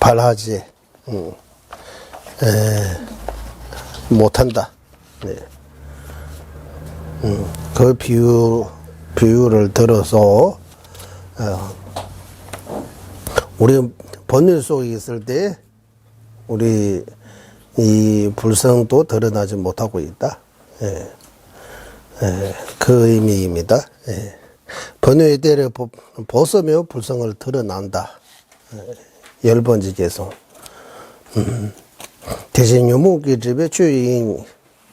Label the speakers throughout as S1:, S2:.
S1: 발하지 못한다. 네. 그 비유를 들어서 우리 번뇌 속에 있을 때 우리 이 불성도 드러나지 못하고 있다. 그 의미입니다. 번뇌의 때를 벗으며 불성을 드러난다. 10번째 개송. 대신 유무기 집에 주인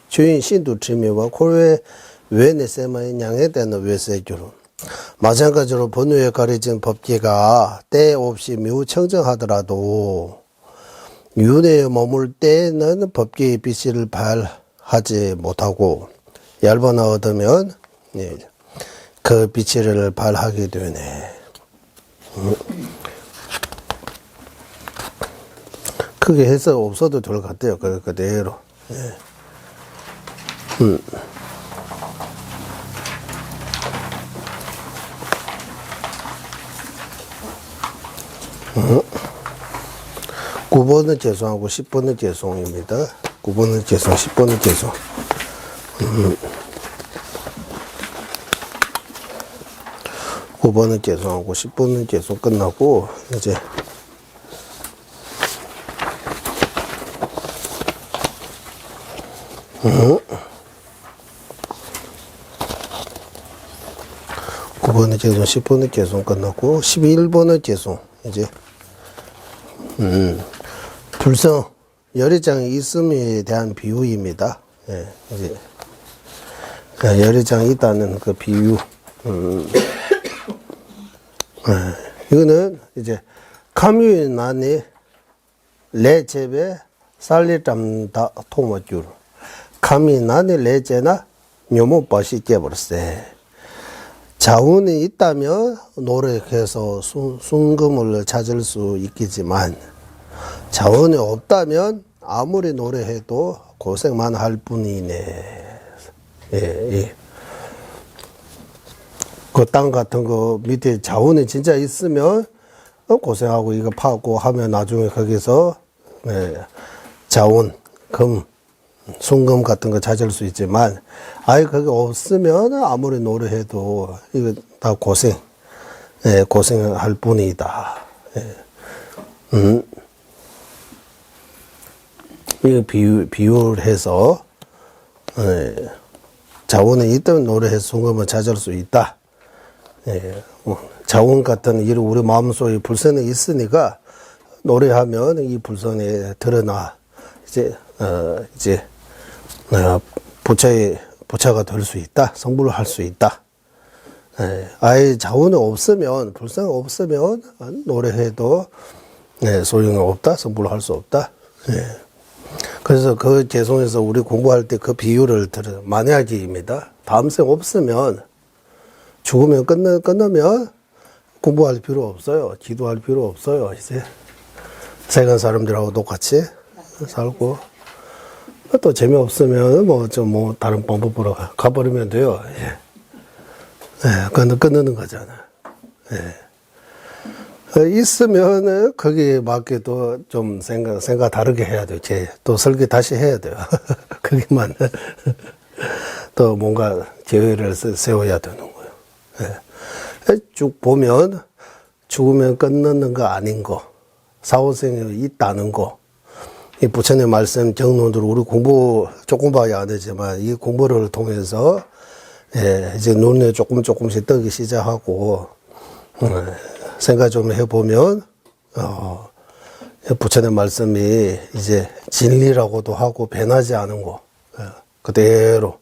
S1: 신도 지미와 고외 외내세마의 양해되는 외세주로 마찬가지로 번뇌에 가려진 법계가 때 없이 매우 청정하더라도 윤회에 머물 때는 법계의 빛을 발하지 못하고 얇아나 얻으면 그 빛을 발하게 되네. 크게 해서 없어도 될 것 같아요. 그대로. 구 9번은 죄송하고 10번은 죄송입니다. 9번은 죄송, 10번은 죄송. 9번은 죄송하고 10번은 죄송 끝나고 이제 9번은 죄송, 10번은 죄송 끝났고 11번은 죄송. 이제 불성 열애장이 있음에 대한 비유입니다. 이제 열애장이 있다는 그 비유. 이거는 이제 카뮤난이 레제베 살리담다 토모줄 카미난이 레제나 묘모빠시 깨버렸어. 자원이 있다면 노력해서 순금을 찾을 수 있겠지만 자원이 없다면 아무리 노력해도 고생만 할 뿐이네. 그 땅 같은 거 밑에 자원이 진짜 있으면 고생하고 이거 파고 하면 나중에 거기서 자원, 금, 순금 같은 거 찾을 수 있지만 아예 그게 없으면 아무리 노력해도 이거 다 고생할 뿐이다. 이거 비유를 해서 자원이 있다면 노력해서 순금을 찾을 수 있다. 자원 같은 이런 우리 마음속에 불선이 있으니까 노래하면 이 불선에 드러나 이제 부처가 될 수 있다. 성불을 할 수 있다. 아예 자원이 없으면 불선이 없으면 노래해도 소용이 없다. 성불을 할 수 없다. 그래서 그 개송에서 우리 공부할 때 그 비유를 들어 만약입니다. 다음 생 없으면 죽으면 끝나면 공부할 필요 없어요. 기도할 필요 없어요. 이제 세간 사람들하고 똑같이 살고 또 재미없으면 뭐 다른 방법으로 가버리면 돼요. 끊는 거잖아. 있으면 거기에 맞게 또 좀 생각 다르게 해야 돼요. 또 설계 다시 해야 돼요. 거기만 또 뭔가 계획을 세워야 되는 거예요. 쭉 보면 죽으면 끝나는 거 아닌 거, 사후생이 있다는 거, 이 부처님 말씀 정론으로 우리 공부 조금밖에 안 되지만 이 공부를 통해서 이제 눈에 조금씩 뜨기 시작하고 생각 좀 해보면 부처님 말씀이 이제 진리라고도 하고 변하지 않은 거 그대로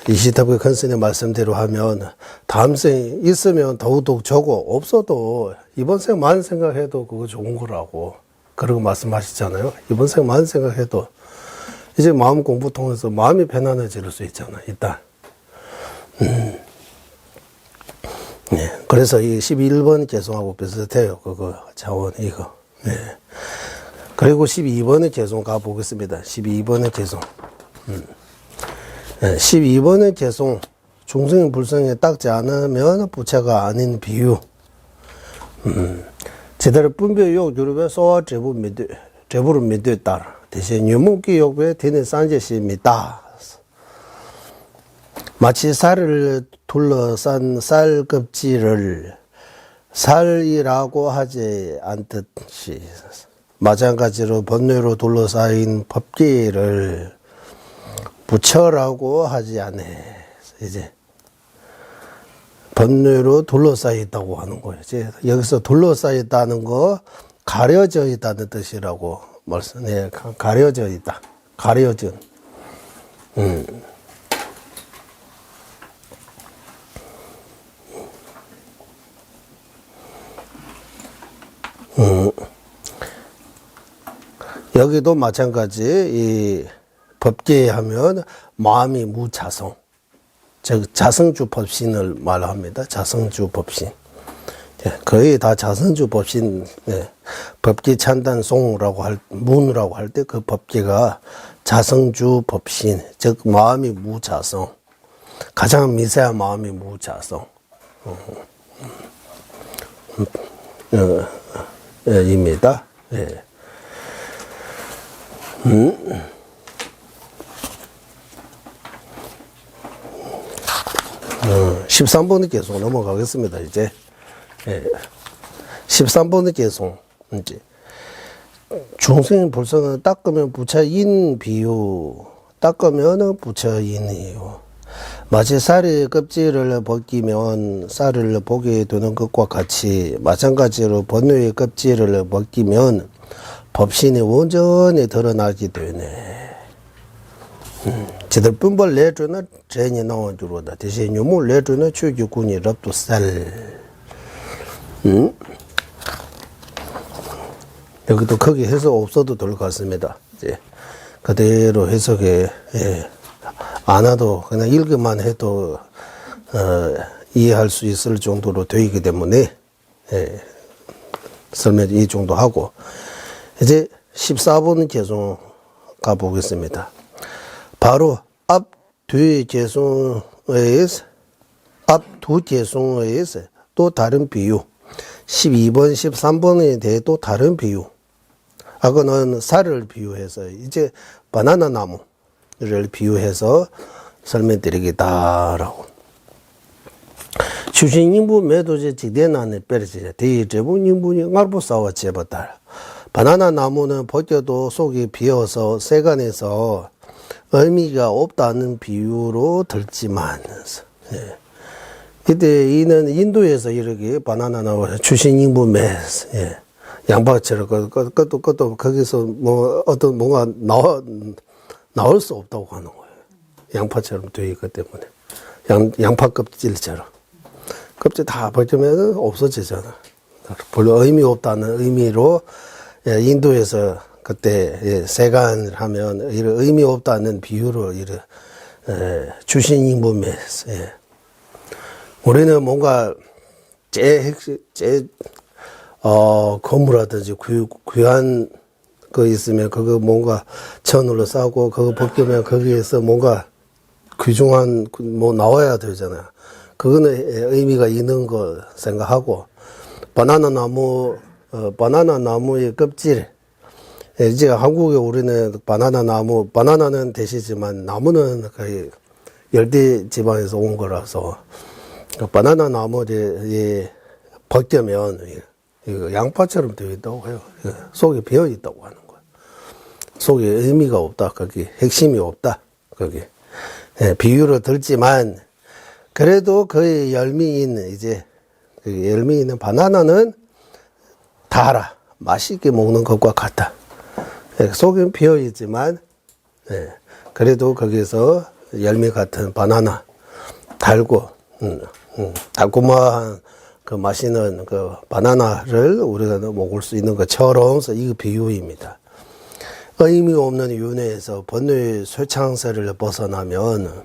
S1: 이시타부의 큰스님 말씀대로 하면 다음 생 있으면 더욱더욱 적고 없어도 이번 생만 생각해도 그거 좋은 거라고 그러고 말씀하시잖아요. 이번 생만 생각해도 이제 마음 공부 통해서 마음이 편안해질 수 있잖아. 일단 그래서 이 11번 개송하고 비슷해요. 그거 자원 이거. 그리고 12번의 개송 가보겠습니다. 12번의 개송. 12번의 개송. 중성이 불성에 닦지 않으면 부채가 아닌 비유. 제대로 분별욕 유럽의 소화 제부를 믿에 따라 대신 유목기 욕의 되는 산제시입니다. 마치 쌀을 둘러싼 쌀 껍질을 살이라고 하지 않듯이 마찬가지로 번뇌로 둘러싸인 법계를 부처라고 하지 않네. 이제 번뇌로 둘러싸여 있다고 하는 거예요. 이제 여기서 둘러싸여 있다는 거 가려져 있다는 뜻이라고 말씀. 네, 가려져 있다. 가려진. 여기도 마찬가지. 이 법계 하면 마음이 무자성. 즉 자성주 법신을 말합니다. 자성주 법신. 거의 다 자성주 법신. 법계 찬단송라고 문이라고 할 때 그 법계가 자성주 법신, 즉 마음이 무자성. 가장 미세한 마음이 무자성. 입니다. 예. 13번의 계속 넘어가겠습니다, 이제. 예. 13번의 계속. 이제. 중생 불성은 닦으면 부처인 비유. 닦으면 부처인이요. 마치 쌀의 껍질을 벗기면 쌀을 보게 되는 것과 같이 마찬가지로 번뇌의 껍질을 벗기면 법신이 온전히 드러나게 되네. 제들 분벌 내주는 전이 나온 주로다. 대신 유물 내주는 추기군이 럽도 쌀. 여기도 크게 해석 없어도 될 것 같습니다. 이제 그대로 해석에 안 와도 그냥 읽기만 해도 이해할 수 있을 정도로 되기 때문에 설명 이 정도 하고 이제 14번 개송 가보겠습니다. 바로 앞 두 개송에서 또 다른 비유 12번 13번에 대해 또 다른 비유 아까는 쌀을 비유해서 이제 바나나 나무를 비유해서 설명드리겠다라고. 추신인부 매도제 직대난에 빼르지 대제부인부니 알부사와 제보다 바나나 나무는 벗겨도 속이 비어서 세간에서 의미가 없다는 비유로 들지만 이때 이는 인도에서 이렇게 바나나 나무 추신인부 매 양파처럼 그것도 거기서 뭐 어떤 뭔가 나올 수 없다고 하는 거예요. 양파처럼 되어 있기 때문에 양파 껍질처럼 껍질 다 벗기면 없어지잖아. 별로 의미 없다는 의미로 인도에서 그때 세간을 하면 이런 의미 없다는 비유로 이런 주신임금에 우리는 뭔가 건물하든지 귀한 거 있으면 그거 뭔가 천으로 싸고 그거 벗기면 거기에서 뭔가 귀중한 뭐 나와야 되잖아요. 그거는 의미가 있는 거 생각하고 바나나 나무의 껍질 이제 한국에 우리는 바나나는 대시지만 나무는 거의 열대 지방에서 온 거라서 바나나 나무에 벗겨면 이거 양파처럼 되어 있다고 해요. 속에 비어 있다고 하는 거예요. 속에 의미가 없다. 거기 핵심이 없다. 거기 비유를 들지만 그래도 그 열미인 이제 그 열미 있는 바나나는 달아 맛있게 먹는 것과 같다. 속은 비어 있지만 그래도 거기서 열매 같은 바나나 달고 달콤한 그 맛있는 그 바나나를 우리가 먹을 수 있는 것처럼 이 비유입니다. 의미 없는 윤회에서 번뇌의 쇠창세를 벗어나면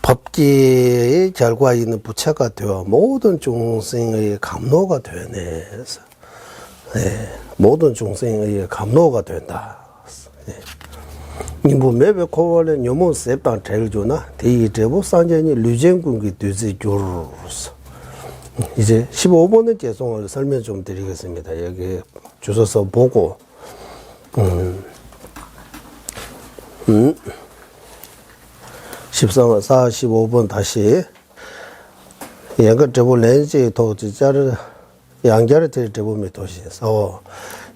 S1: 법기의 결과에 있는 부처가 되어 모든 중생의 감로가 되네. 모든 중생의 감로가 된다. 인부 매베 코월은 요모 셉당 제일 좋나 대이 제보 상전이 류젠군기 뒤지 조르스 이제 15번의 제송을 설명 좀 드리겠습니다. 여기 주소서 보고 13번 45번 다시 양가 제보 렌즈 도지자를 양자를 제보미 도시에서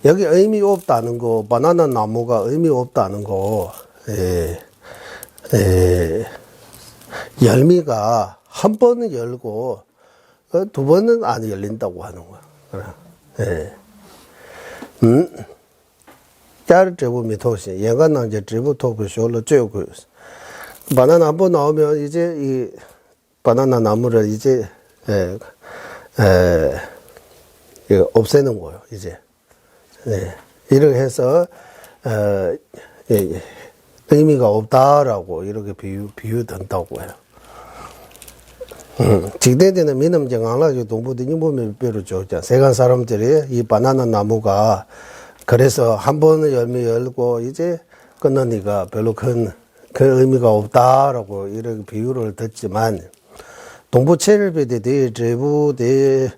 S1: 여기 의미 없다는 거, 바나나 나무가 의미 없다는 거, 열미가 한 번은 열고, 두 번은 안 열린다고 하는 거야. 자를 제보미 도시, 양간낭제 제보 토크 쇼로 쪼고, 바나나 한 번 나오면 이제 이 바나나 나무를 이제, 없애는 거예요, 이제. 네. 이렇게 해서, 의미가 없다라고 이렇게 비유된다고 해요. 직대되는 미남정황라주 동부대 인보면 배로 좋죠. 세간 사람들이 이 바나나 나무가 그래서 한 번은 열매 열고 이제 끝나니까 별로 큰 의미가 없다라고 이렇게 비유를 듣지만 동부체를비대 대제부대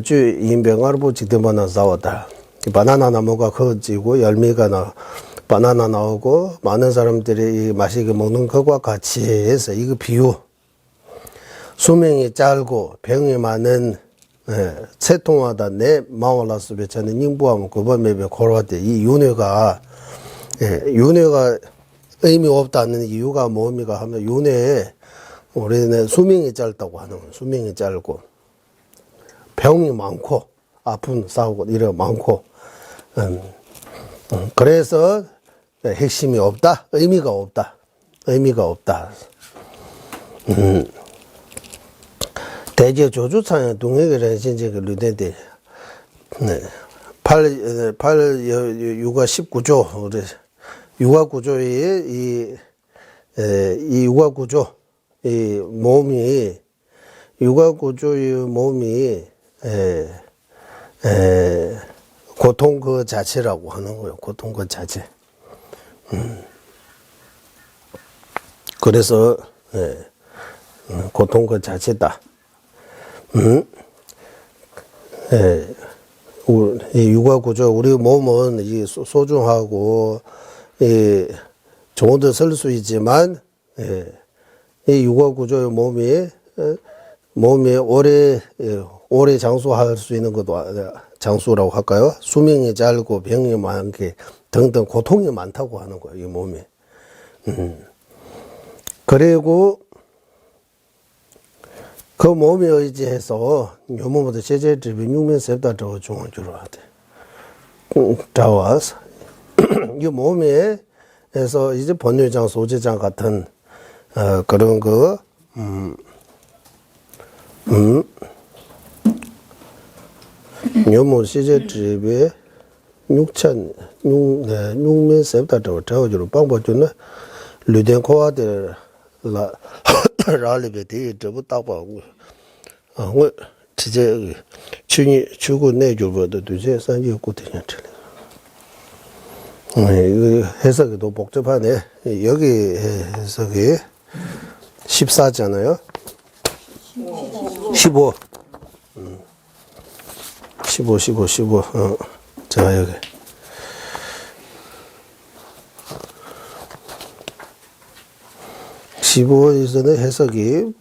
S1: 주 인병ar보 직대만나 싸웠다. 바나나 나무가 커지고 열매가 바나나 나오고 많은 사람들이 맛있게 먹는 것과 같이 해서 이거 비유. 수명이 짧고 병이 많은 채통하다 내 마올라스 배차는 인부하면 그번매배 고라대 이 윤회가 윤회가 의미 없다는 이유가 뭡니까 하면 윤회에 우리는 수명이 짧다고 하는 거예요. 수명이 짧고 병이 많고 아픈 싸우고 이래 많고 그래서 핵심이 없다, 의미가 없다. 대제 조주창의 동역이라는 신체가 류대대 8유가 19조 우리 유가 구조의 이 유가 구조 이 몸이 유가 구조의 몸이 고통 그 자체라고 하는 거예요. 고통 그 자체. 그래서 고통 그 자체다. 이 육아 구조 우리 몸은 이 소중하고 좋은데 쓸 수 있지만 이 육아 구조의 몸이 오래 장수할 수 있는 것도 장수라고 할까요? 수명이 짧고 병이 많게 등등 고통이 많다고 하는 거예요, 이 몸이. 그리고 그 몸에 의지해서 요모부터 제재집이 육면셉다 저거 중을 주로 하대. 자와서 이 몸에서 이제 번뇌장, 소제장 같은 그런 거 요모 시제집에 육면셉다 저거 주로 방법주는 류덴코아들 라리베 대 저부 따바고 뭐 지제 주고 내주버도 두제 산지 고대냐 이거 해석이 더 복잡하네. 여기 해석이 14잖아요. 15 자 여기 에서는 해석이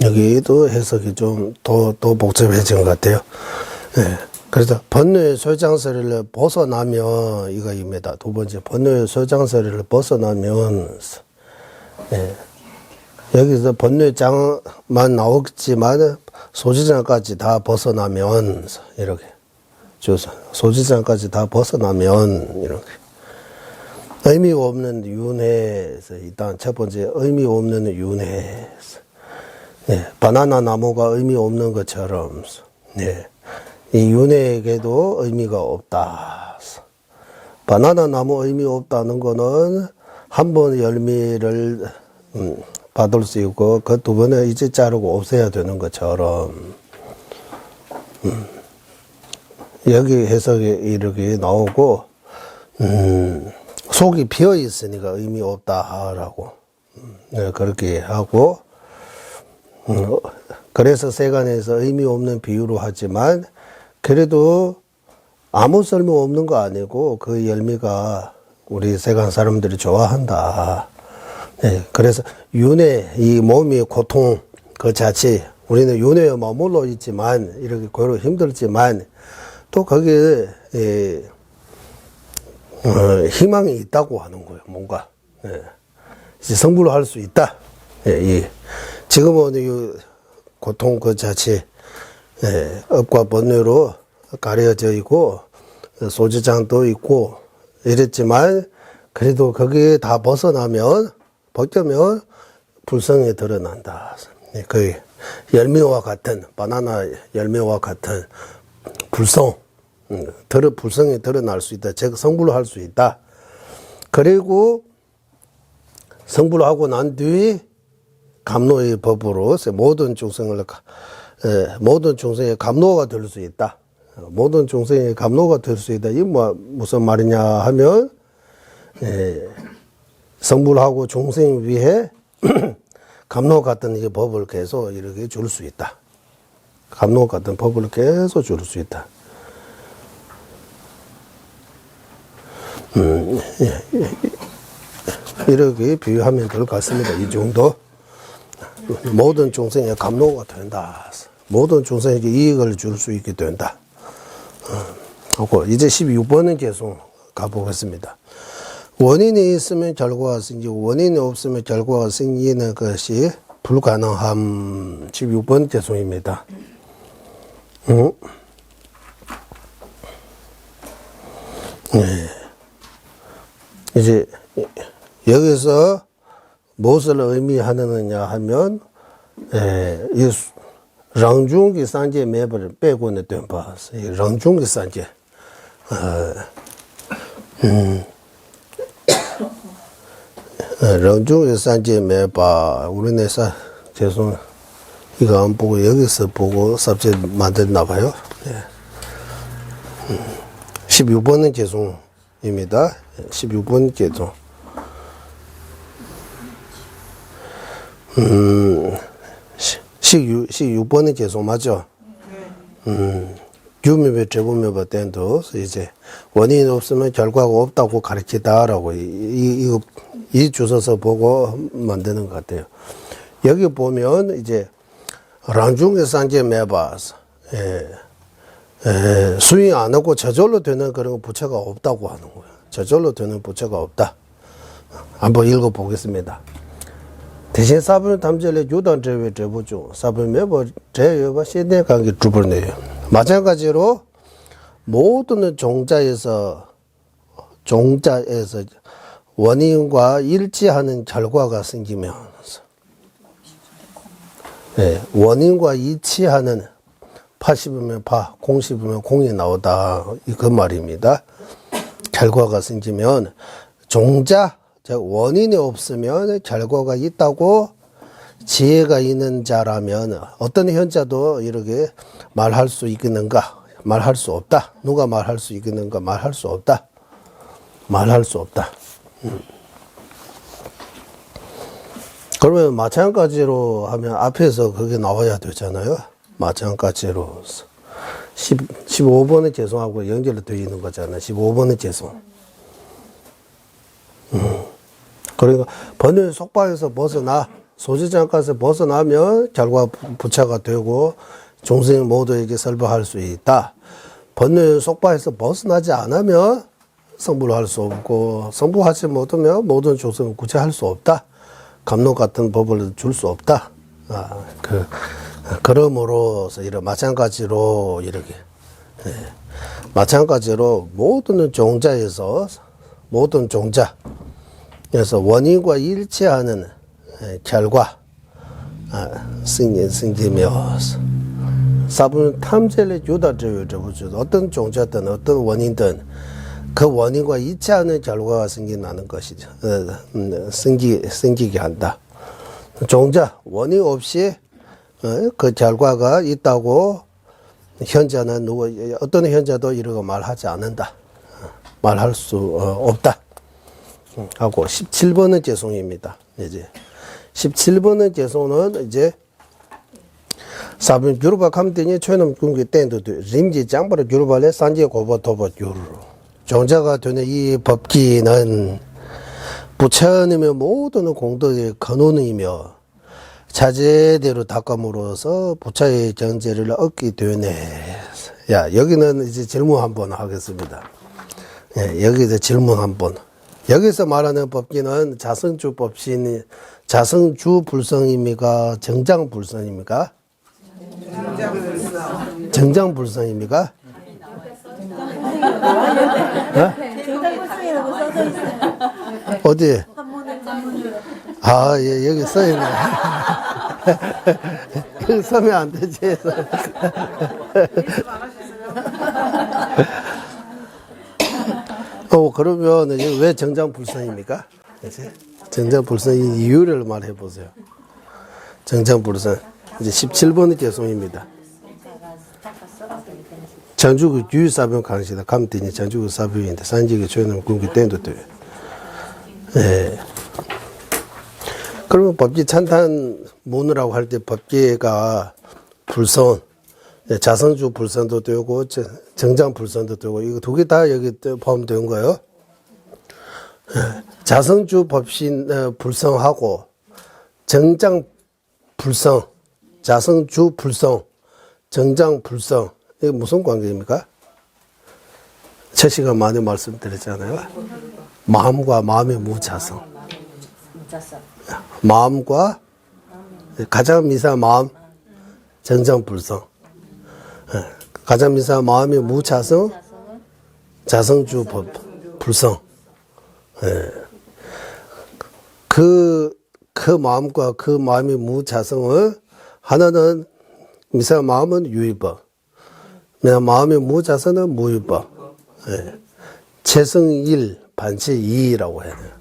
S1: 여기도 해석이 좀 더 복잡해진 것 같아요. 그래서 번뇌의 소장서리를 벗어나면 이거입니다. 두 번째 번뇌의 소장서리를 벗어나면 여기서 번뇌장만 나오겠지만 소지장까지 다 벗어나면 이렇게 소지장까지 다 벗어나면 이렇게 의미 없는 윤회에서 일단 첫 번째 의미 없는 윤회에서 바나나 나무가 의미 없는 것처럼 이 윤회에게도 의미가 없다. 바나나 나무 의미 없다는 거는 한 번 열매를 받을 수 있고 그 두 번에 이제 자르고 없애야 되는 것처럼 여기 해석이 이렇게 나오고, 속이 비어 있으니까 의미 없다라고, 네, 그렇게 하고, 그래서 세간에서 의미 없는 비유로 하지만, 그래도 아무 쓸모 없는 거 아니고, 그 열매가 우리 세간 사람들이 좋아한다. 네, 그래서 윤회, 이 몸이 고통 그 자체, 우리는 윤회에 머물러 있지만, 이렇게 고로 힘들지만, 또 거기에, 희망이 있다고 하는 거예요, 뭔가. 예. 이제 성불을 할 수 있다. 예. 지금은 이 고통 그 자체, 업과 번뇌로 가려져 있고, 소지장도 있고, 이랬지만, 그래도 거기에 다 벗어나면, 벗겨면, 불성이 드러난다. 그 열매와 같은, 바나나 열매와 같은 불성, 불성이 드러날 수 있다. 즉, 성불을 할 수 있다. 그리고, 성불을 하고 난 뒤, 감노의 법으로 모든 중생의 감노가 될 수 있다. 모든 중생의 감노가 될 수 있다. 이게 무슨 말이냐 하면, 성불하고 중생 위에 감노 같은 이 법을 계속 이렇게 줄 수 있다. 감노 같은 법을 계속 줄 수 있다. 이렇게 비유하면 될 것 같습니다. 이 정도. 모든 중생의 감노가 된다. 모든 중생에게 이익을 줄 수 있게 된다. 하고, 이제 12번은 계속 가보겠습니다. 원인이 있으면 결과가 생기고, 원인이 없으면 결과가 생기는 것이 불가능함. 16번 계속입니다. 이제, 여기서 무엇을 의미하느냐 하면, 이 랑중기 산재 매벌을 빼고는 된 바, 랑중기 산재, 랑중기 산재 매바, 우리네 죄송, 이거 안 보고 여기서 보고 삽질 만들나 봐요. 16번은 죄송입니다. 16번 계속. 16번은 계속 맞죠? 규명의 제보명의 된도 이제 원인이 없으면 결과가 없다고 가르치다라고 이 주소서 보고 만드는 것 같아요. 여기 보면 이제 랑중의 산재 매바스 수행 안 하고 저절로 되는 그런 부처가 없다고 하는 거예요. 저절로 되는 부처가 없다. 한번 읽어보겠습니다. 대신 사불 탐절의 유단 제외 제보중 사불 매버 제외와 시대 관계 주벌네요. 마찬가지로 모든 종자에서 원인과 일치하는 결과가 생기면서 원인과 일치하는 파 씹으면 파, 공 씹으면 공이 나오다. 그 말입니다. 결과가 생기면 종자, 즉 원인이 없으면 결과가 있다고 지혜가 있는 자라면 어떤 현자도 이렇게 말할 수 있겠는가? 말할 수 없다. 누가 말할 수 있겠는가? 말할 수 없다. 말할 수 없다. 그러면 마찬가지로 하면 앞에서 그게 나와야 되잖아요. 마찬가지로 15번은 죄송하고 연결되어 있는 거잖아요. 15번은 죄송. 그러니까 번뇌 속박에서 벗어나 소지장가에서 벗어나면 결과 부처가 되고 중생 모두에게 설법할 수 있다. 번뇌 속박에서 벗어나지 않으면 성불을 할 수 없고 성불하지 못하면 모든 중생을 구제할 수 없다. 감로 같은 법을 줄 수 없다. 그러므로서 이런 마찬가지로 이렇게 마찬가지로 모든 종자에서 모든 종자 그래서 원인과 일치하는 결과 생기며 사분 탐제를 유다적으로 어떤 종자든 어떤 원인든 그 원인과 일치하는 결과가 생겨나는 것이죠. 생기게 한다. 종자 원인 없이 그 결과가 있다고 현자는 어떤 현자도 이러고 말하지 않는다. 말할 수 없다. 하고 17번째 송입니다. 이제 17번째 송은 이제 사분 규르바 감대니 최놈 군기 땐도 림지 장바로 규르발레 산지 고보 도보 규르 종자가 되는 이 법기는 부처님의 모든 공덕의 근원이며 자제대로 닦음으로써 부처의 정제를 얻게 되네. 야, 여기는 이제 질문 한번 하겠습니다. 예, 여기서 질문 한번. 여기서 말하는 법기는 자성주 법신, 자성주 불성입니까? 정장 불성입니까? 정장 불성입니까? 어디? 아, 예, 여기 써있네. 여기 서면 안 되지. 그러면 왜 정장불성입니까? 정장불성의 이유를 말해 보세요. 정장불성. 이제 17번의 송입니다. 전주구 유사병 강시다. 감대니 전주구 사병인데 산지기 조연은 군기 땐도 돼요. 예. 그러면 법기 찬탄 문이라고 할 때 법기가 불성, 자성주 불성도 되고 정장 불성도 되고 이거 두 개 다 여기 포함된 거예요. 자성주 법신 불성하고 정장 불성, 자성주 불성, 정장 불성 이게 무슨 관계입니까? 첫 시간 많이 말씀드렸잖아요. 마음과 마음의 무자성. 마음과 가장 미세한 마음, 정장불성. 가장 미세한 마음의 무자성, 자성주 불성. 그 마음과 그 마음의 무자성을 하나는 미세한 마음은 유의법, 마음의 무자성은 무의법. 재성일 반체이라고 해야 돼요.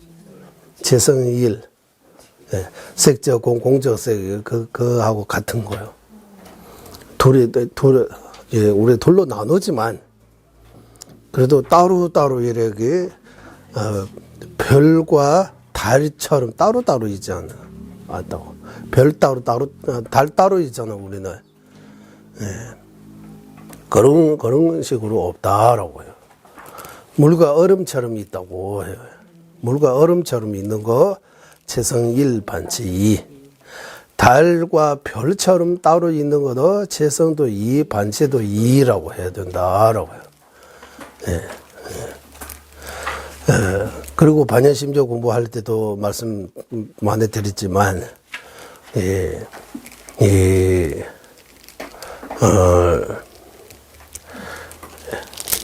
S1: 재성일. 색적 공적색 그하고 같은 거요. 우리 돌로 나누지만 그래도 따로 이렇게 별과 달처럼 따로 있잖아. 맞다고. 별 따로 달 따로 있잖아 우리는. 그런 식으로 없다라고 해요. 물과 얼음처럼 있다고 해요. 물과 얼음처럼 있는 거 재성일 반체이. 달과 별처럼 따로 있는 것도 재성도 이, 반체도 이라고 해야 된다라고 해요. 그리고 반야심조 공부할 때도 말씀 많이 드렸지만,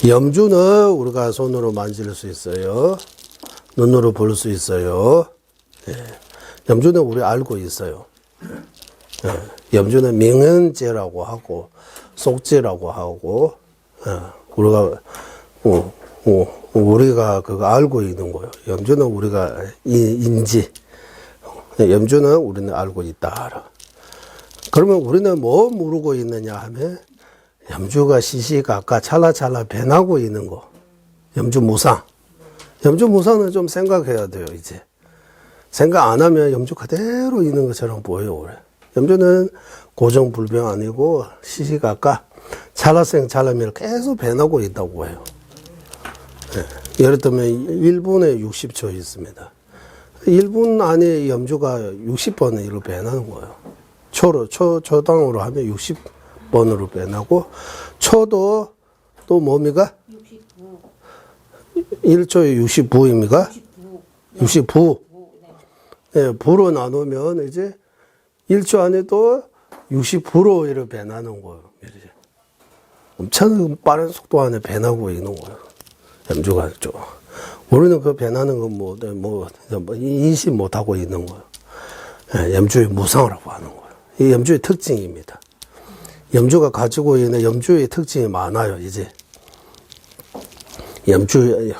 S1: 염주는 우리가 손으로 만질 수 있어요. 눈으로 볼 수 있어요. 염주는 우리 알고 있어요. 염주는 명현제라고 하고 속제라고 하고 우리가 그거 알고 있는 거예요. 염주는 우리가 인지. 염주는 우리는 알고 있다. 그러면 우리는 뭐 모르고 있느냐 하면 염주가 시시각각 찰나찰나 변하고 있는 거. 염주 무상. 염주 무상은 좀 생각해야 돼요, 이제. 생각 안 하면 염주 그대로 있는 것처럼 보여요, 그래. 염주는 고정불변 아니고 시시각각 찰나생 계속 변하고 있다고 해요. 예를 들면 1분에 60초 있습니다. 1분 안에 염주가 60번을 이렇게 변하는 거예요. 초당으로 하면 60번으로 변하고 초도 또 뭡니까? 1초에 69입니까? 69. 예, 부로 나누면 이제 1초 안에도 60부로 이렇게 변하는 거예요. 엄청 빠른 속도 안에 변하고 있는 거예요. 염주가 좀. 우리는 그 변하는 건 인식 못하고 있는 거예요. 예, 염주의 무상이라고 하는 거예요. 이 염주의 특징입니다. 염주가 가지고 있는 염주의 특징이 많아요, 이제.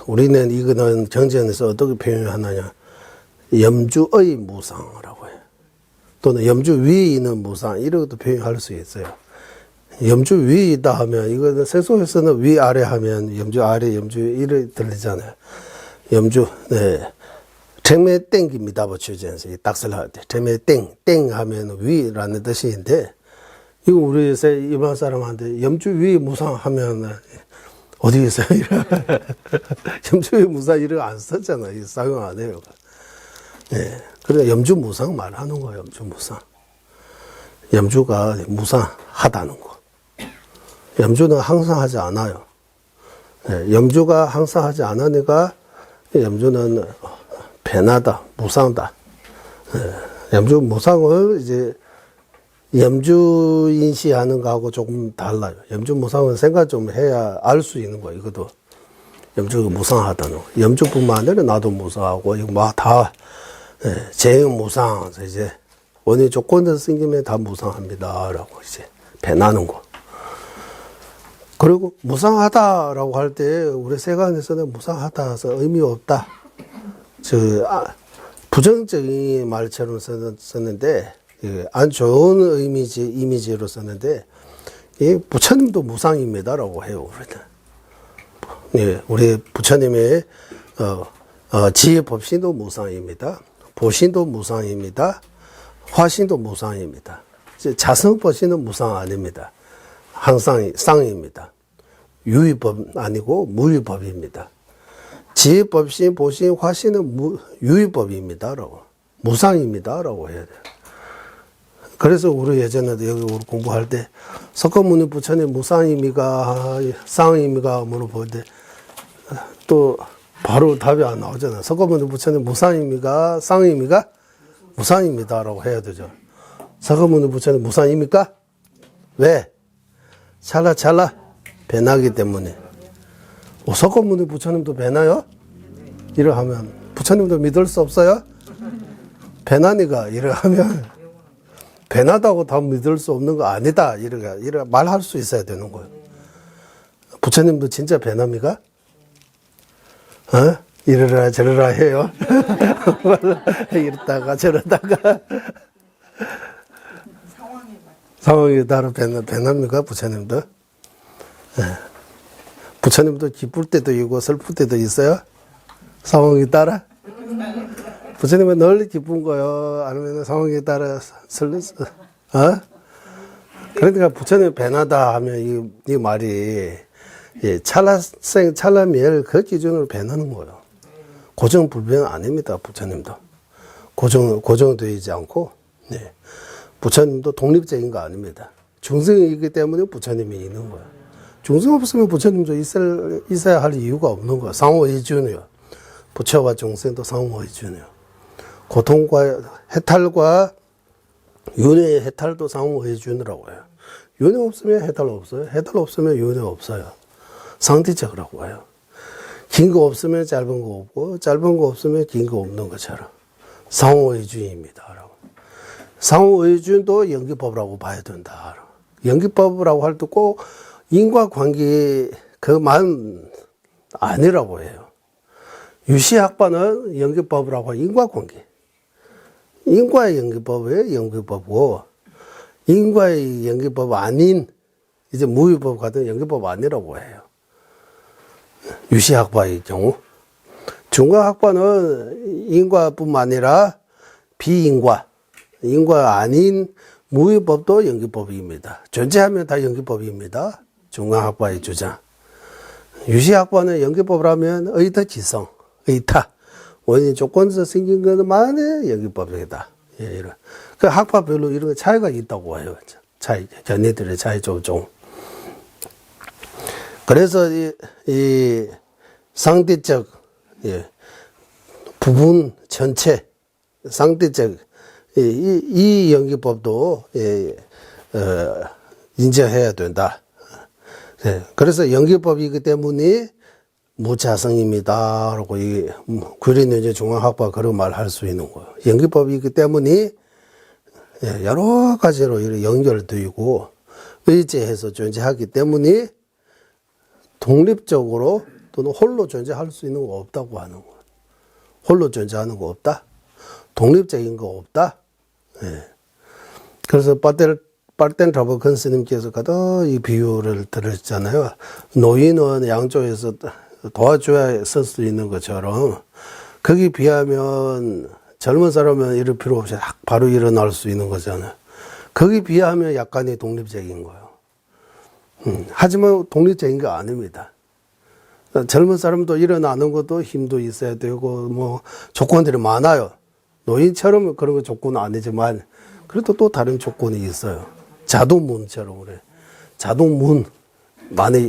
S1: 우리는 이거는 경전에서 어떻게 표현하느냐. 염주의 무상이라고 해요. 또는 염주 위에 있는 무상, 이렇게도 표현할 수 있어요. 염주 위에 있다 하면, 이거는 세속에서는 위, 아래 하면, 염주 아래, 염주 위를 들리잖아요. 염주, 네. tem에 땡깁니다. 붙여줘서 딱설 할 때. tem에 땡 하면 위라는 뜻인데, 이거 우리 일반 사람한테 염주 위 무상 하면, 어디 있어요? 염주 위 무상 이런 안 썼잖아요. 사용 안 해요. 네. 그래, 염주 무상 말하는 거예요. 염주 무상. 염주가 무상하다는 거. 염주는 항상 하지 않아요. 네. 염주가 항상 하지 않으니까, 염주는 배나다, 무상다. 염주 무상을 이제 염주 인시하는 거하고 조금 달라요. 염주 무상은 생각 좀 해야 알 수 있는 거예요. 이것도 염주가 무상하다는 거. 염주뿐만 아니라 나도 무상하고 이거 막 다 재형 무상 이제 원인 조건들 생기면 다 무상합니다라고 이제 배나는 거. 그리고 무상하다라고 할 때 우리 세간에서는 무상하다서 의미 없다. 부정적인 말처럼 썼는데, 안 좋은 이미지로 썼는데, 부처님도 무상입니다라고 해요, 우리는. 예, 우리 부처님의, 지혜 법신도 무상입니다. 보신도 무상입니다. 화신도 무상입니다. 자성 법신은 무상 아닙니다. 항상 쌍입니다. 유의법 아니고 무의법입니다. 지혜법신, 보신, 화신은 유의법입니다라고. 무상입니다라고 해야 돼요. 그래서 우리 예전에도 여기 우리 공부할 때, 석가모니 부처님 무상입니까? 쌍입니까? 물어볼 때, 또 바로 답이 안 나오잖아요. 석가모니 부처님 무상입니까? 쌍입니까? 무상입니다라고 해야 되죠. 석가모니 부처님 무상입니까? 왜? 찰나 배나기 때문에. 석가모니 부처님도 배나요? 이래 하면 부처님도 믿을 수 없어요? 배나니까 이래 하면 배나다고 다 믿을 수 없는 거 아니다 이래 말할 수 있어야 되는 거예요. 부처님도 진짜 배납니까? 이러라 저러라 해요. 이러다가 저러다가 상황에 따라 배납니까 부처님도? 부처님도 기쁠 때도 있고 슬플 때도 있어요? 상황에 따라? 부처님은 늘 기쁜 거요? 아니면 상황에 따라 그러니까 부처님 배나다 하면 이 말이 찰나멸 그 기준으로 배나는 거예요. 고정불변 아닙니다, 부처님도. 고정되지 않고, 네. 부처님도 독립적인 거 아닙니다. 중생이기 때문에 부처님이 있는 거예요. 중생 없으면 부처님도 있어야 할 이유가 없는 거예요. 상호의준이요. 부처와 중생도 상호의준이요. 고통과 해탈과 윤회의 해탈도 상호의준이라고 해요. 윤회 없으면 해탈 없어요. 해탈 없으면 윤회 없어요. 상대적이라고 해요. 긴 거 없으면 짧은 거 없고, 짧은 거 없으면 긴 거 없는 것처럼. 상호의준입니다. 상호의준도 연기법이라고 봐야 된다. 연기법이라고 할 때 꼭 인과관계 그만 아니라고 해요. 유시학파는 연기법이라고 하면 인과관계. 인과의 연기법이에요. 연기법이고 인과의 연기법 아닌 이제 무위법 같은 연기법 아니라고 해요. 유시학파의 경우. 중과학파는 인과뿐만 아니라 비인과, 인과 아닌 무위법도 연기법입니다. 존재하면 다 연기법입니다. 중과학파의 주장. 유시학파는 연기법이라면 의타지성, 의타, 원인 조건에서 생긴 것만의 연기법이다. 예, 이런. 그 학파별로 이런 차이가 있다고 해요. 차이, 견해들의 차이 좀. 그래서 이 상대적, 부분 전체, 상대적, 이 연기법도, 인정해야 된다. 그래서 연기법이기 때문에 무자성입니다. 라고 이 구리는제 중앙학파 그런 말 할 수 있는 거예요. 연기법이기 때문에 여러 가지로 연결되고 의제해서 존재하기 때문에 독립적으로 또는 홀로 존재할 수 있는 거 없다고 하는 거예요. 홀로 존재하는 거 없다. 독립적인 거 없다. 그래서 빨텐 라버컨 스님께서 가도 이 비유를 들으셨잖아요. 노인은 양쪽에서 도와줘야 설 수 있는 것처럼, 거기 비하면 젊은 사람은 이럴 필요 없이 바로 일어날 수 있는 거잖아요. 거기 비하면 약간의 독립적인 거예요. 하지만 독립적인 거 아닙니다. 젊은 사람도 일어나는 것도 힘도 있어야 되고, 뭐, 조건들이 많아요. 노인처럼 그런 거 조건은 아니지만, 그래도 또 다른 조건이 있어요. 자동문처럼 그래. 자동문.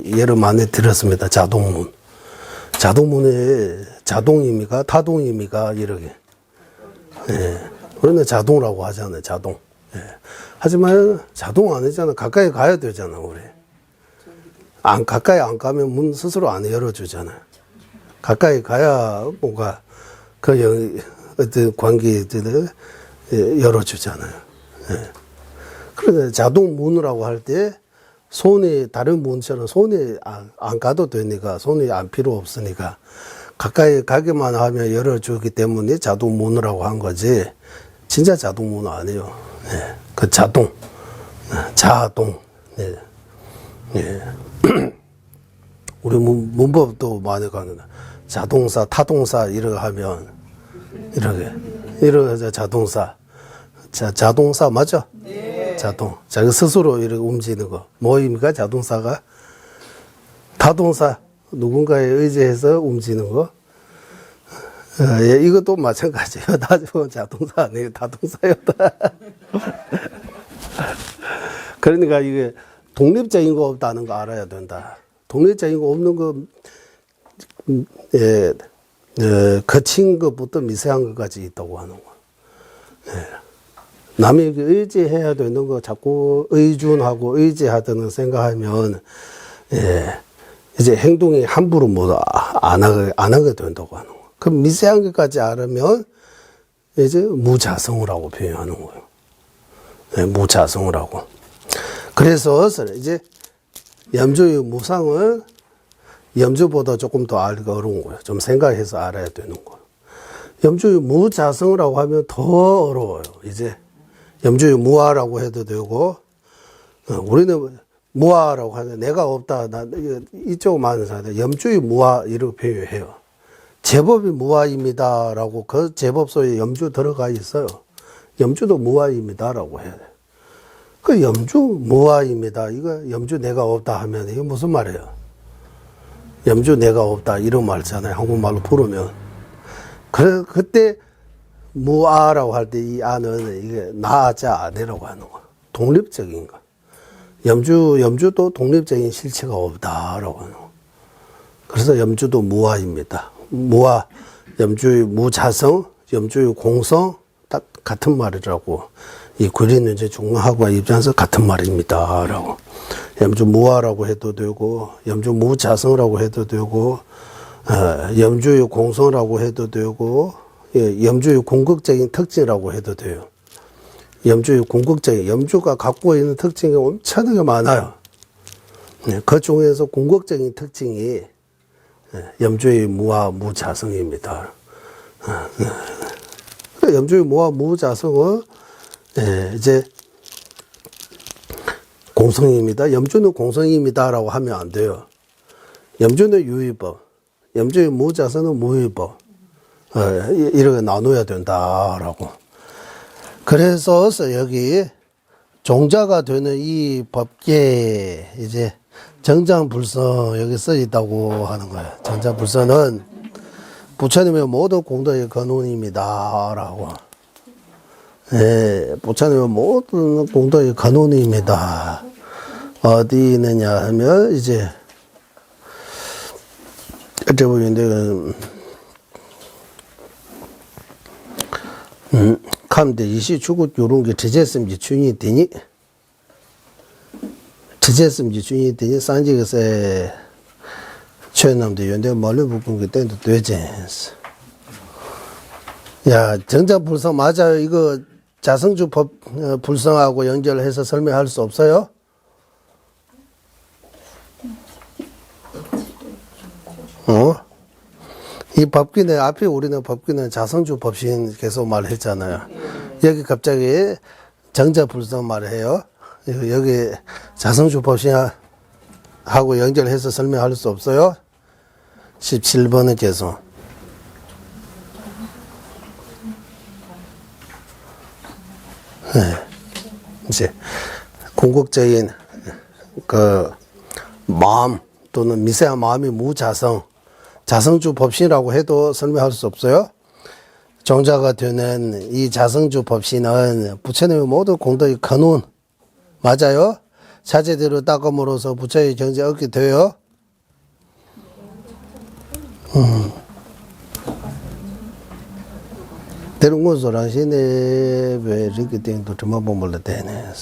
S1: 예를 많이 들었습니다. 자동문. 자동문에 자동임이가, 타동임이가, 이렇게. 예. 우리는 자동이라고 하잖아요. 자동. 예. 하지만 자동 아니잖아. 가까이 가야 되잖아, 우리. 가까이 안 가면 문 스스로 안 열어주잖아요. 가까이 가야 뭔가 어떤 관계들을 열어주잖아요. 예. 그런데 자동 문이라고 할 때 손이 다른 문처럼 손이 안 가도 되니까, 손이 안 필요 없으니까 가까이 가기만 하면 열어주기 때문에 자동 문이라고 한 거지, 진짜 자동 문은 아니에요. 예. 그 자동. 예. 예. 우리 문법도 많이 가는 자동사, 타동사 이렇게 하면 이렇게 자동사. 자동사 맞죠? 네. 자동. 자기 스스로 이렇게 움직이는 거. 뭐입니까? 자동사가? 타동사. 누군가에 의지해서 움직이는 거. 예, 이것도 마찬가지예요. 나중에 자동사 아니에요. 타동사였다. 그러니까 이게 독립적인 거 없다는 거 알아야 된다. 독립적인 거 없는 거, 거친 것부터 미세한 것까지 있다고 하는 거. 예. 남에게 의지해야 되는 거 자꾸 의존하고 의지하다는 생각하면, 예, 이제 행동이 함부로 안 하게 된다고 하는 거. 그 미세한 것까지 알으면 이제 무자성이라고 표현하는 거예요. 예, 무자성이라고. 그래서 이제 염주의 무상은 염주보다 조금 더 알기가 어려운 거예요. 좀 생각해서 알아야 되는 거예요. 염주의 무자성이라고 하면 더 어려워요. 이제 염주의 무아라고 해도 되고, 우리는 무아라고 하면 내가 없다. 이쪽 많은 사람들 염주의 무아 이렇게 표현해요. 제법이 무아입니다라고 그 제법소에 염주 들어가 있어요. 염주도 무아입니다라고 해야 돼요. 그 염주 무아입니다. 이거 염주 내가 없다 하면 이게 무슨 말이에요? 염주 내가 없다 이런 말잖아요. 한국말로 부르면. 그때 무아라고 할 때 이 아는 이게 나자 아니라고 하는 거. 독립적인 거. 염주도 독립적인 실체가 없다라고 하는 거. 그래서 염주도 무아입니다. 무아, 염주의 무자성, 염주의 공성 딱 같은 말이라고. 이 구리는제 중하고 입장에서 같은 말입니다. 라고. 염주 무아라고 해도 되고, 염주 무자성이라고 해도 되고, 염주의 공성이라고 해도 되고, 예, 염주의 궁극적인 특징이라고 해도 돼요. 염주의 궁극적인, 염주가 갖고 있는 특징이 엄청나게 많아요. 그 중에서 궁극적인 특징이 염주의 무아, 무자성입니다. 염주의 무아, 무자성은 이제 공성입니다. 염주는 공성입니다라고 하면 안 돼요. 염주는 유의법, 염주의 무자성은 무의법. 이렇게 나눠야 된다라고. 그래서 여기 종자가 되는 이 법계 이제 정장불성 여기 써 있다고 하는 거예요. 정장불성은 부처님의 모든 공덕의 근원입니다라고. 예, 부처님의 모든 공덕의 근원입니다. 어디 있느냐 하면 이제 어째 보이는데 감대 이시 주굿 요런 게 지제심지 주인이 되니 지제심지 주인이 되니 산지에서 최남도 연대 말로 부분 그 때도 되지. 야, 정자불성 맞아요. 이거 자성주 법 불성하고 연결해서 설명할 수 없어요? 이 법기는 앞에 우리는 법기는 자성주 법신 계속 말했잖아요. 여기 갑자기 정자불성 말해요. 여기 자성주 법신하고 연결해서 설명할 수 없어요? 17번은 계속. 네. 이제 궁극적인 그 마음 또는 미세한 마음이 무자성, 자성주 법신이라고 해도 설명할 수 없어요. 종자가 되는 이 자성주 법신은 부처님의 모든 공덕의 근원 맞아요? 자제대로 닦음으로써 부처의 경지 얻게 돼요. 대른 소랑시네 왜 이렇게 된도 정말 못 몰라 되네.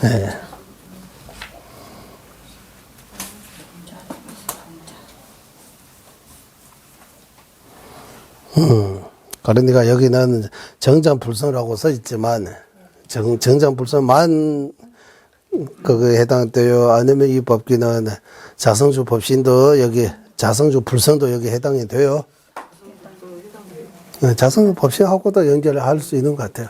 S1: 네. 그러니까 여기는 정장불성이라고 써 있지만 정장불성만 그거에 해당돼요. 아니면 이 법기는 자성주 법신도 여기 자성주 불성도 여기 해당이 돼요. 네, 자성주 법신하고도 연결을 할 수 있는 것 같아요.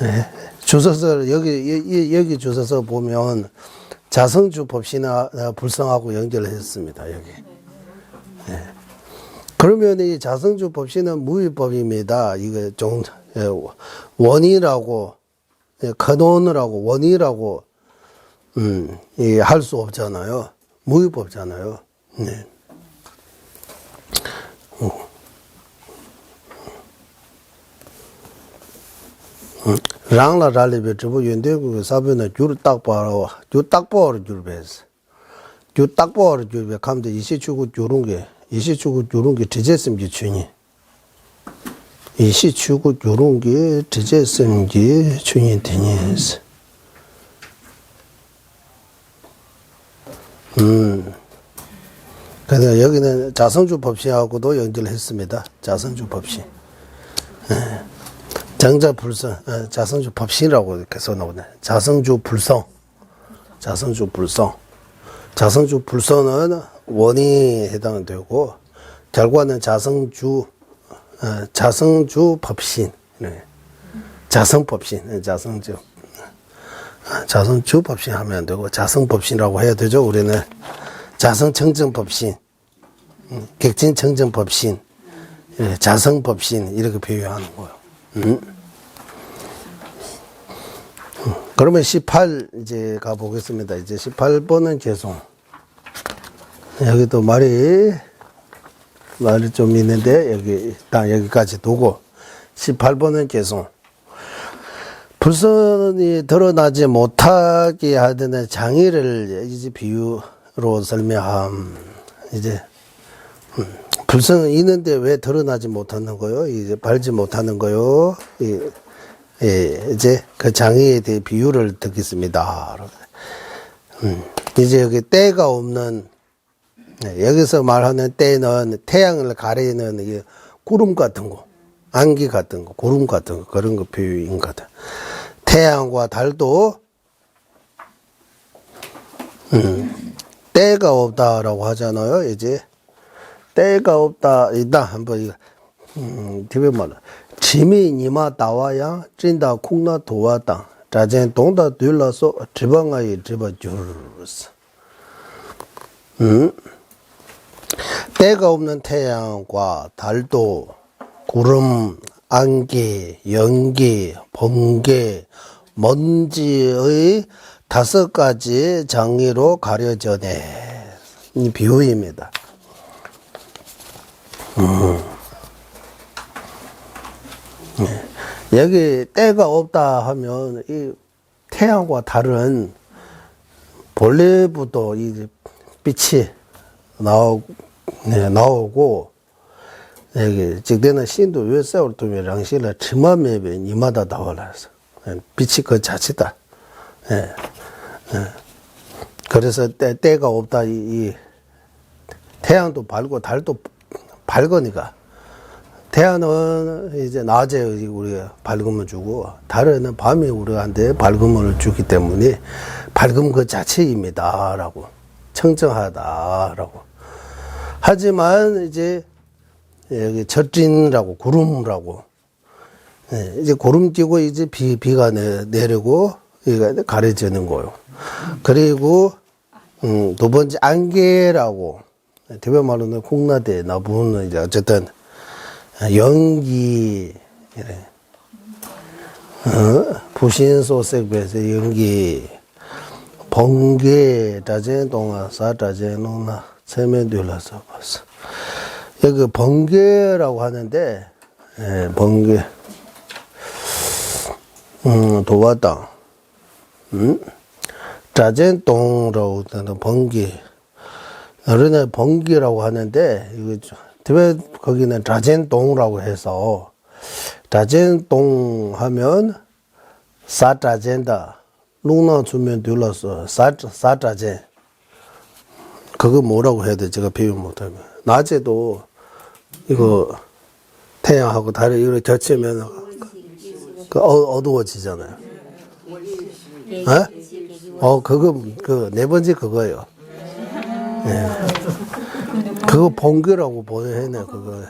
S1: 네. 주소서 여기 주소서 보면 자성주 법신과 불성하고 연결을 했습니다. 여기. 네. 그러면 이 자성주 법신은 무위법입니다. 이거 원이라고 근원이라고 원이라고 할 수 없잖아요. 무위법잖아요. 네. 랑라 랄리베 저거 연대국 사변은 줄 딱 봐라. 줄 딱 봐라 줄 배스. 줄 딱 봐라 줄 배. 감도 이시추고 요런 게 이시추고 요런 게 지제심기 춘이. 이시추고 요런 게 지제심기 춘이 되니스. 그래서 여기는 자성주 법신하고도 연결했습니다. 자성주 법신. 정자불성, 자성주 법신이라고 이렇게 써놓네. 자성주 불성. 자성주 불성. 자성주 불성은 원이 해당되고, 결과는 자성주 법신. 네. 자성법신. 자성주 법신 하면 안 되고, 자성법신이라고 해야 되죠. 우리는 자성청정법신, 객진청정법신, 자성법신, 이렇게 비유하는 거예요. 그러면 18 이제 가보겠습니다. 이제 18번은 계속 여기도 말이 좀 있는데 여기 딱 여기까지 두고 18번은 계속 불선이 드러나지 못하게 하는 장애를 이제 비유로 설명함. 이제 불성은 있는데 왜 드러나지 못하는 거요? 이제 발지 못하는 거요? 이제 그 장애에 대해 비유를 듣겠습니다. 이제 여기 때가 없는, 여기서 말하는 때는 태양을 가리는 이게 구름 같은 거, 안개 같은 거, 구름 같은 거, 그런 거 비유인 것 같아요. 태양과 달도, 때가 없다라고 하잖아요, 이제. 때가 없다, 이다, 한번, 뒤에 말로. 짐이 니마 다와야, 찐다, 콩나 도와다, 자젠 동다 둘러서, 지방아이 집어주르스. 때가 없는 태양과 달도, 구름, 안개, 연기, 번개, 먼지의 5가지 장애로 가려져네. 이 비유입니다. 여기 때가 없다 하면 이 태양과 달은 본래부터 이 빛이 나오고 여기 직대는 신도 왜 세월도면 랑실라 치마매배 니마다 나와라서 빛이 그 자체다. 그래서 때가 없다. 이 태양도 밝고 달도 밝으니까 태양은 이제 낮에 우리가 밝음을 주고 달에는 밤에 우리한테 밝음을 주기 때문에 밝음 그 자체입니다라고 청정하다라고. 하지만 이제 여기 젖진이라고 구름이라고 예, 이제 구름 끼고 이제 비가 내리고 이게 가려지는 거요. 그리고 두 번째 안개라고 대변 말로는 콩나대 나부는 이제 어쨌든 연기 이래. 부신소색배에서 연기 번개 자제 동화 사자제 농나 세면들라서 봤어. 여기 번개라고 하는데 번개 도와당 자젠동라고 하는 번개 어른의 번개라고 하는데 이거 왜 거기는 자젠동라고 해서 자젠동 하면 사자젠다 룩나 주면 들러서 사자젠 그거 뭐라고 해야 돼 제가 비유 못하면 낮에도 이거 태양하고 달이 이렇게 겹치면 그 어두워지잖아요. 그거 그 네 번째 그거예요. 예. 그거 번개라고 보내네 그거.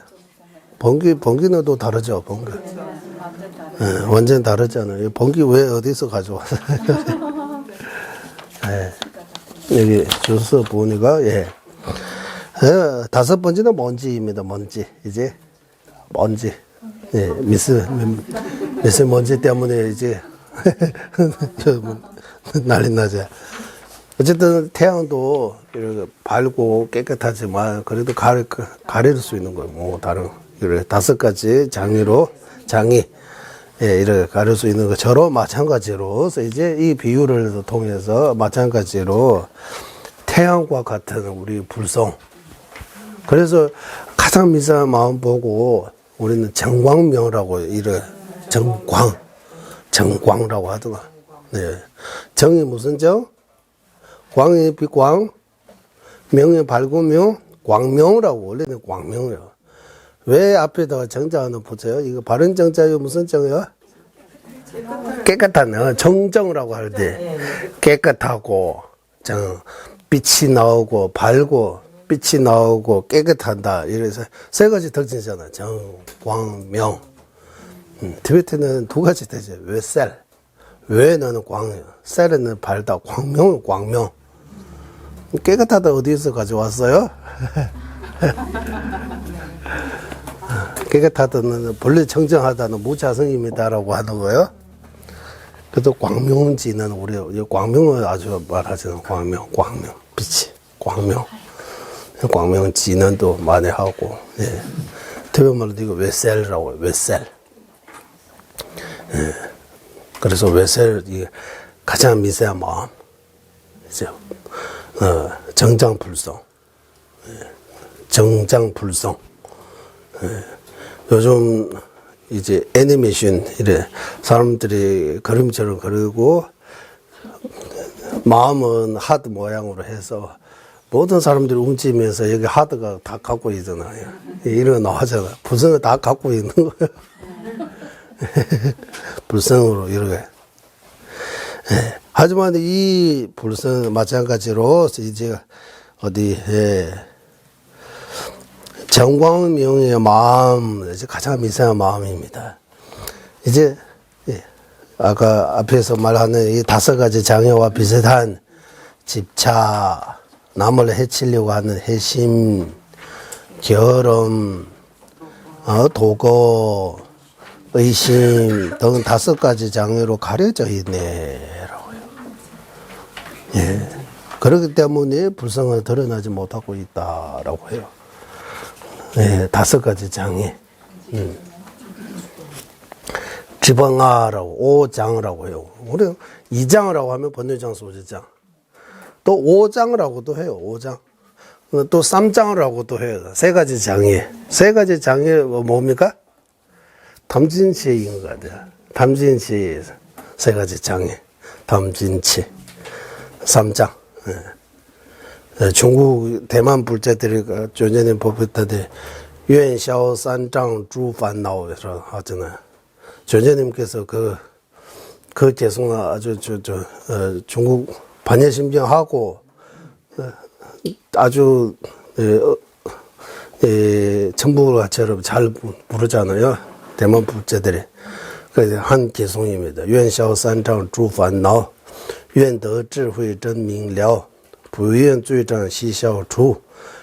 S1: 번개는 또 다르죠 번개. 예, 완전 다르잖아요. 번개 왜 어디서 가져왔어요? 예. 여기 주소 보니까 다섯 번째는 먼지입니다. 먼지 이제 먼지. 예, 미세먼지 때문에 이제 난리 나죠. 어쨌든 태양도 이렇게 밝고 깨끗하지만 그래도 가릴 수 있는 거예요. 뭐 다른 이렇게 다섯 가지 장이 이렇게 가릴 수 있는 것처럼 마찬가지로 이제 이 비유를 통해서 마찬가지로 태양과 같은 우리 불성. 그래서 가장 미세한 마음 보고 우리는 정광명이라고 이래 정광라고 하더라. 네. 정이 무슨 정? 광이 빛광, 명이 밝은 명, 광명이라고 원래는 광명이에요. 왜 앞에다가 정자는 붙여요? 이거 바른 정자요 무슨 정이요? 깨끗한 정정이라고 할 때 깨끗하고 빛이 나오고 밝고 빛이 나오고 깨끗한다. 이래서 세 가지 특징이잖아. 정, 광, 명. 티베트는 두 가지 되죠. 왜 셀? 왜는 광이에요. 셀은 밝다. 광명은 광명. 깨끗하다 어디서 가져왔어요? 깨끗하다는 본래 청정하다는 무자성입니다라고 하는 거예요. 그래도 광명지는 우리 광명을 아주 말하잖아요. 광명 빛이 광명지는 또 많이 하고 태변말로 이거 외셀이라고 해요. 외셀. 그래서 외셀 이게 가장 미세한 마음 이제 정장불성 정장불성 요즘 이제 애니메이션 이래 사람들이 그림처럼 그리고 마음은 하드 모양으로 해서 모든 사람들이 움직이면서 여기 하드가 다 갖고 있잖아요. 이런 거 나오잖아. 불성을 다 갖고 있는 거예요. 불성으로 이렇게. 하지만 이 불성은 마찬가지로 이제 어디에 정광명의 마음, 이제 가장 미세한 마음입니다. 이제 아까 앞에서 말하는 이 다섯 가지 장애와 비슷한 집착, 남을 해치려고 하는 해심, 결함, 도거, 의심 등 다섯 가지 장애로 가려져 있네라고요. 그렇기 때문에 불성을 드러나지 못하고 있다라고 해요. 다섯 가지 장애. 지방아라고 오장이라고 해요. 우리 이장이라고 하면 번뇌장 소지장. 또 오장이라고도 해요. 오장. 또 쌈장이라고도 해요. 세 가지 장애. 세 가지 장애 뭡니까? 담진치인 것 같아요. 담진치 세 가지 장애. 담진치. 쌈장. 중국 대만 불자들이 전전에 법했다데 유엔샤오 산장 주반나오에서 하잖아요. 전전님께서 그 재성 아주 중국 반예심경하고 아주 천부같이처럼 잘 부르잖아요. 대만 불자들이. 그 한 개송입니다. 愿消三障诸烦恼，愿得智慧真明了，不愿罪障悉消除，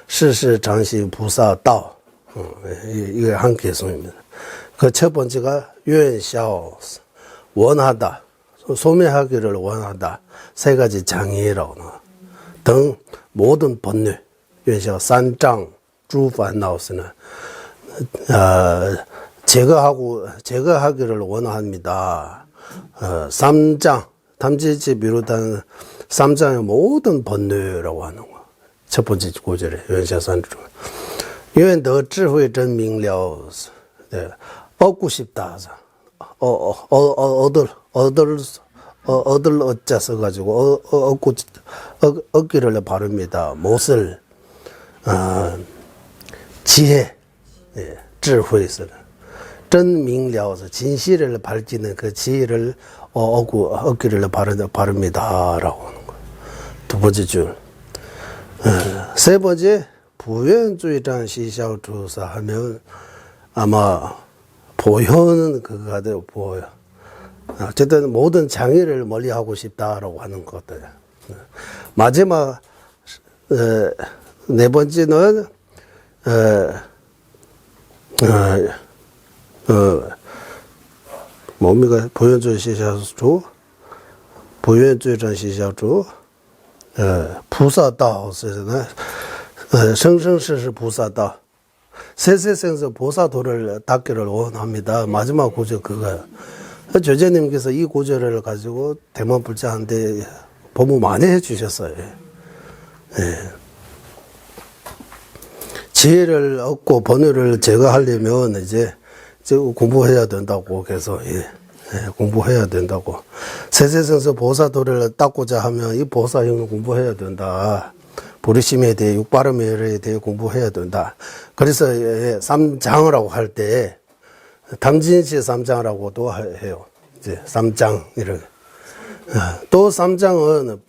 S1: 世世常行菩萨道。이게 한 개송입니다. 그 첫 번째가 愿消 원하다, 소멸하기를 원하다. 세 가지 장애라고 나와. 등 모든 번뇌, 愿消三障诸烦恼是呢 제거하기를 원합니다. 삼장, 탐지지 비롯한 삼장의 모든 번뇌라고 하는 거. 첫 번째 구절에, 愿消三障. 愿得智慧真明了. 네, 얻고 싶다. 얻을 얻자 써가지고, 얻기를 바랍니다. 못을, 지혜, 예, 智慧是的. 真明了, 진실을 밝히는 그 지혜를 얻기를 바랍니다. 라고 하는 거예요. 두 번째 줄. 세 번째, 不愿罪障悉消除 하면 아마 보효는 그거가 돼요. 보효. 어쨌든 모든 장애를 멀리하고 싶다라고 하는 것 같아요. 마지막 네 번째는 뭡니까? 不愿罪悉消除, 不愿罪障悉消除, 菩萨道是生生世世菩萨道. 세세생서 보사도를 닦기를 원합니다. 마지막 구절 그거예요. 조제님께서 이 구절을 가지고 대만불자한테 법무 많이 해주셨어요. 예. 지혜를 얻고 번뇌를 제거하려면 이제 공부해야 된다고 해서 공부해야 된다고. 세세생서 보사도를 닦고자 하면 이 보사형을 공부해야 된다. 보리심에 대해 육바름에 대해 공부해야 된다. 그래서 삼장이라고 할 때 당진시 삼장이라고도 해요. 이제 삼장 이렇게. 또 삼장은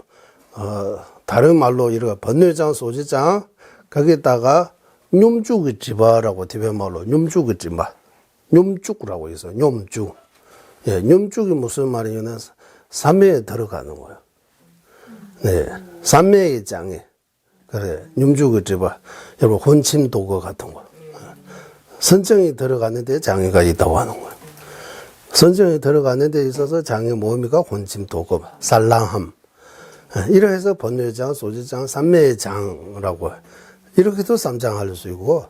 S1: 다른 말로 이렇게 번뇌장, 소지장 거기다가 뇽죽이지바라고 티베말로 뇽죽이지바, 뇽죽이라고 있어. 뇽죽. 예, 뇽죽이 무슨 말이냐면 삼매에 들어가는 거예요. 네, 삼매의 장애. 그래, 뇽죽이지바. 여러분 혼침 도구 같은 거. 선정이 들어가는데 장애가 있다고 하는 거예요. 선정이 들어가는 데 있어서 장애 뭡니까? 혼침 도구, 살랑함. 이렇게 해서 번뇌장, 소지장, 삼매장이라고 이렇게도 삼장 할 수 있고,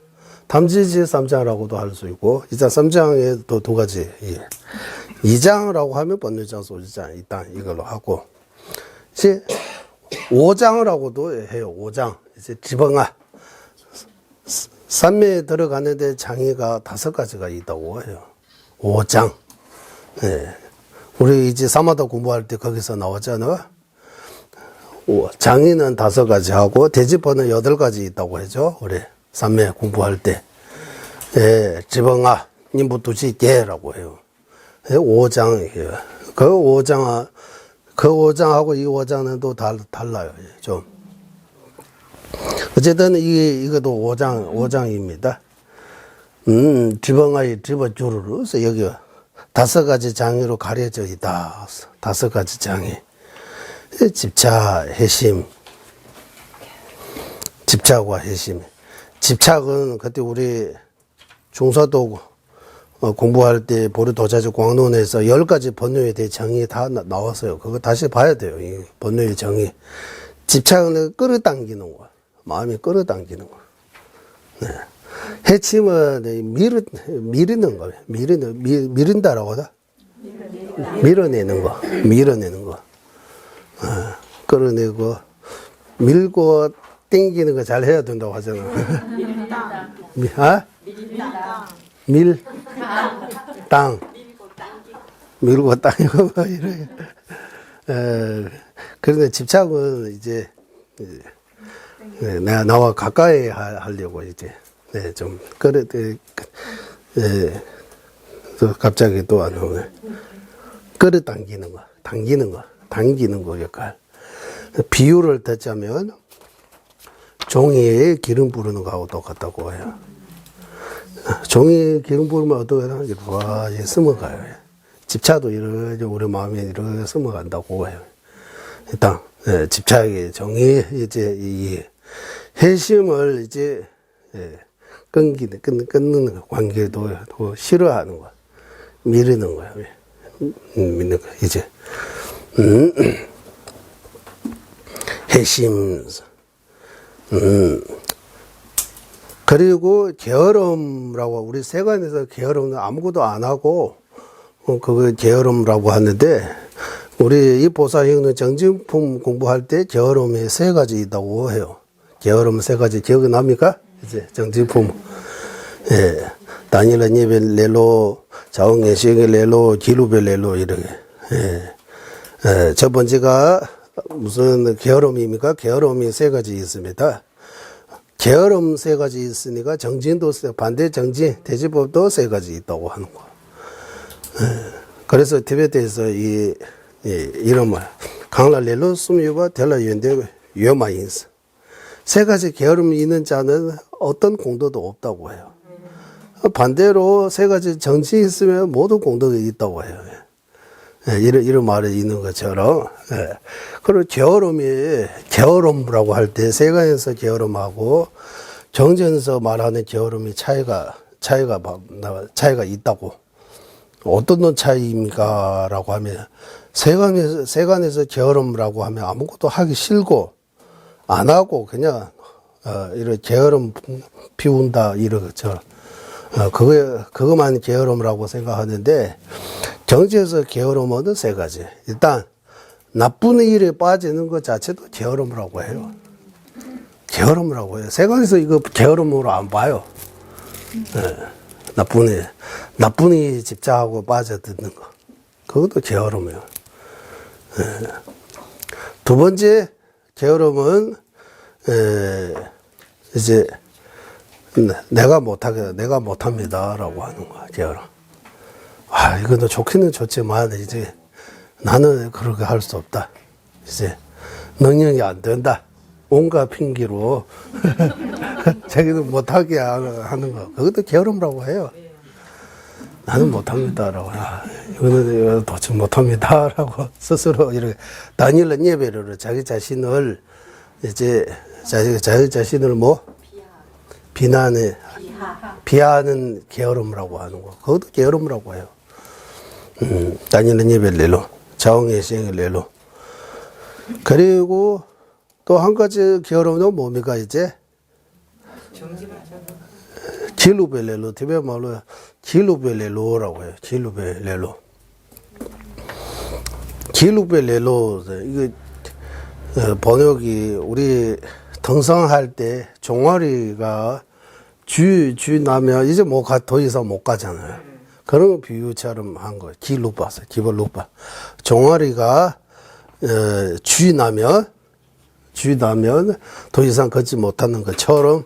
S1: 담지지 삼장이라고도 할 수 있고, 이장 삼장에 또 두 가지. 예. 이장이라고 하면 번뇌장, 소지장 일단 이걸로 하고, 이제 오장이라고도 해요. 오장. 이제 지방아. 삼매에 들어가는데 장애가 5가지가 있다고 해요. 오장. 예. 우리 이제 사마다 공부할 때 거기서 나왔잖아. 장애는 5가지 하고 대지번은 8가지 있다고 하죠. 우리 삼매 공부할 때. 예, 지방아, 님부두시게라고 해요. 예, 오장이에요. 그 오장하고 이 오장은 또 달라요. 좀. 어쨌든 이것도 오장입니다. 지방아의 집어주르르서 여기 5가지 장애로 가려져 있다. 5가지 장애. 집착, 해심. 집착과 해심. 집착은 그때 우리 중사도 공부할 때 보리도자주 광론에서 10가지 번뇌에 대해 정의 다 나왔어요. 그거 다시 봐야 돼요. 이 번뇌의 정의. 집착은 끌어당기는 거야. 마음이 끌어당기는 거야. 네. 해침은 미리는 거예요. 미린다라고 하다? 밀어내는 거. 밀어내는 거. 끌어내고, 밀고, 땡기는 거 잘 해야 된다고 하잖아. 밀, 땅. 밀고 땅이고, 막 이래. 그런데 집착은 이제, 나와 가까이 하려고 이제, 좀, 또 갑자기 또 안 오네. 끌어당기는 거, 당기는 거 역할. 비유를 듣자면, 종이에 기름 부르는 거하고 똑같다고 해요. 종이에 기름 부르면 어떻게 하나? 와, 스며가요. 집차도 이렇게 우리 마음에 이렇게 숨어간다고 해요. 일단, 집착의 정의, 이제, 이 회심을 이제, 끊는 관계도 더 싫어하는 거야. 미루는 거야. 믿는 거야, 이제. 회심, 그리고 게으름이라고, 우리 세간에서 게으름은 아무것도 안 하고, 그거 게으름이라고 하는데, 우리 이 보살형은 정진품 공부할 때 게으름이 3가지 있다고 해요. 게으름 3가지 기억이 납니까? 이제 정진품. 예. 다니엘 예벨 레로, 자원예식의 레로, 기루벨 레로, 이렇게. 예. 첫 번째가 무슨 게으름입니까? 게으름이 3가지 있습니다. 게으름 3가지 있으니까 정진도 반대 정진, 대지법도 3가지 있다고 하는 거. 그래서 티베트에서 이 이름을 강랄렐로 숨유바 델라유엔데 유마인스 3가지 게으름이 있는 자는 어떤 공덕도 없다고 해요. 반대로 3가지 정진이 있으면 모두 공덕이 있다고 해요. 이런 말이 있는 것처럼. 그리고 게으름이라고 할 때 세간에서 게으름하고 정전에서 말하는 게으름이 차이가 있다고. 어떤 차이입니까? 라고 하면, 세간에서 게으름이라고 하면 아무것도 하기 싫고, 안 하고, 그냥, 이런 게으름 피운다, 그거만 게으름이라고 생각하는데, 정지에서 게으름은 3가지. 일단, 나쁜 일에 빠지는 것 자체도 게으름이라고 해요. 게으름이라고 해요. 세간에서 이거 게으름으로 안 봐요. 나쁜 일 집착하고 빠져드는 거. 그것도 게으름이에요. 두 번째, 게으름은, 이제, 내가 못합니다. 라고 하는 거야, 게으름. 이것도 좋기는 좋지만, 이제, 나는 그렇게 할 수 없다. 이제, 능력이 안 된다. 온갖 핑계로, 자기는 못하게 하는 거. 그것도 게으름이라고 해요. 나는 못합니다라고. 이거는 도저히 못합니다라고 스스로 이렇게 다니엘 예배로 자기 자신을 이제 자기 자신을 비하하는 게으름이라고 하는 거. 그것도 게으름이라고 해요. 다니엘 예배 레로, 자웅의 시행의 레로. 그리고 또 한 가지 게으름은 뭡니까 이제? 길루벨레로, 티베트 말로 길루벨레로라고 해요. 길루벨레로. 이거 번역이 우리 등성할 때 종아리가 쥐 나면 이제 더 이상 못 가잖아요. 그런 비유처럼 한 거예요. 길루바스, 기벌루바. 종아리가 쥐 나면 더 이상 걷지 못하는 것처럼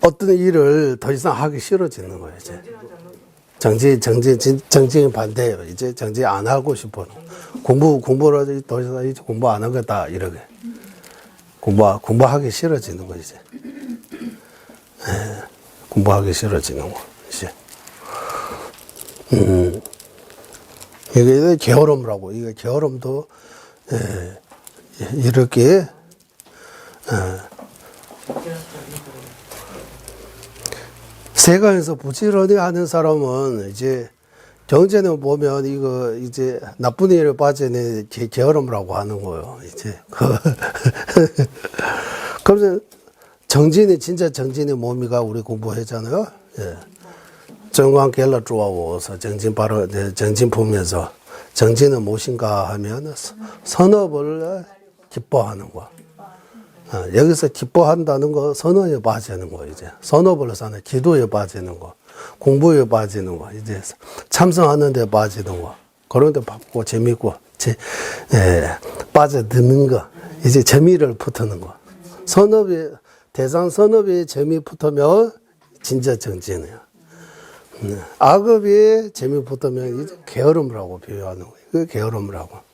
S1: 어떤 일을 더 이상 하기 싫어지는 거예요, 이제. 정진 반대예요. 이제 정진 안 하고 싶어. 공부를 더 이상 이제 공부 안 하겠다, 이렇게. 공부하기 싫어지는 거, 이제. 공부하기 싫어지는 거, 이제. 이게 게으름이라고. 이게 게으름도, 이렇게, 세간에서 부지런히 하는 사람은 이제 경제는 보면 이거 이제 나쁜 일에 빠지는 게으름이라고 하는 거예요. 이제 그래서 진짜 정진이 뭡니까? 우리 공부했잖아요. 예. 정광 갤러 좋아워서 정진 바로 정진 보면서 정진은 무엇인가 하면 선업을 기뻐하는 거. 여기서 기뻐한다는 거 선언에 빠지는 거, 이제. 선업을 사는 기도에 빠지는 거, 공부에 빠지는 거, 이제 참석하는 데 빠지는 거, 그런 데 바쁘고 재밌고, 빠져드는 거, 이제 재미를 붙는 거. 대상 선업에 재미 붙으면 진짜 정진이에요. 악업에 재미 붙으면 이제 게으름이라고 비유하는 거예요. 그게 게으름이라고.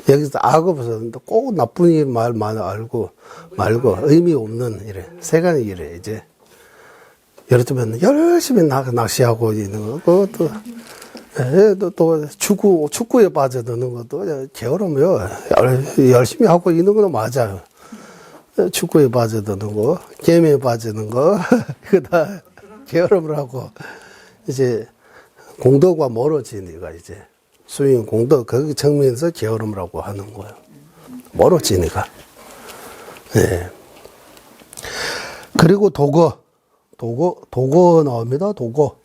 S1: 여기서 악업에서 꼭 나쁜 일 말만 알고 말고 의미 없는 일에 세간의 일에 이제 예를 들면 열심히 낚시하고 있는 거 그것도 또 축구에 빠져드는 것도 게으르며 열심히 하고 있는 건 맞아요. 축구에 빠져드는 거, 게임에 빠지는 거, 그다 게으름을 하고 이제 공덕과 멀어지니까 이제 수행 공덕 거기 측면에서 게으름을 하고 하는 거예요. 멀어지니까. 예. 그리고 도거 나옵니다. 도거.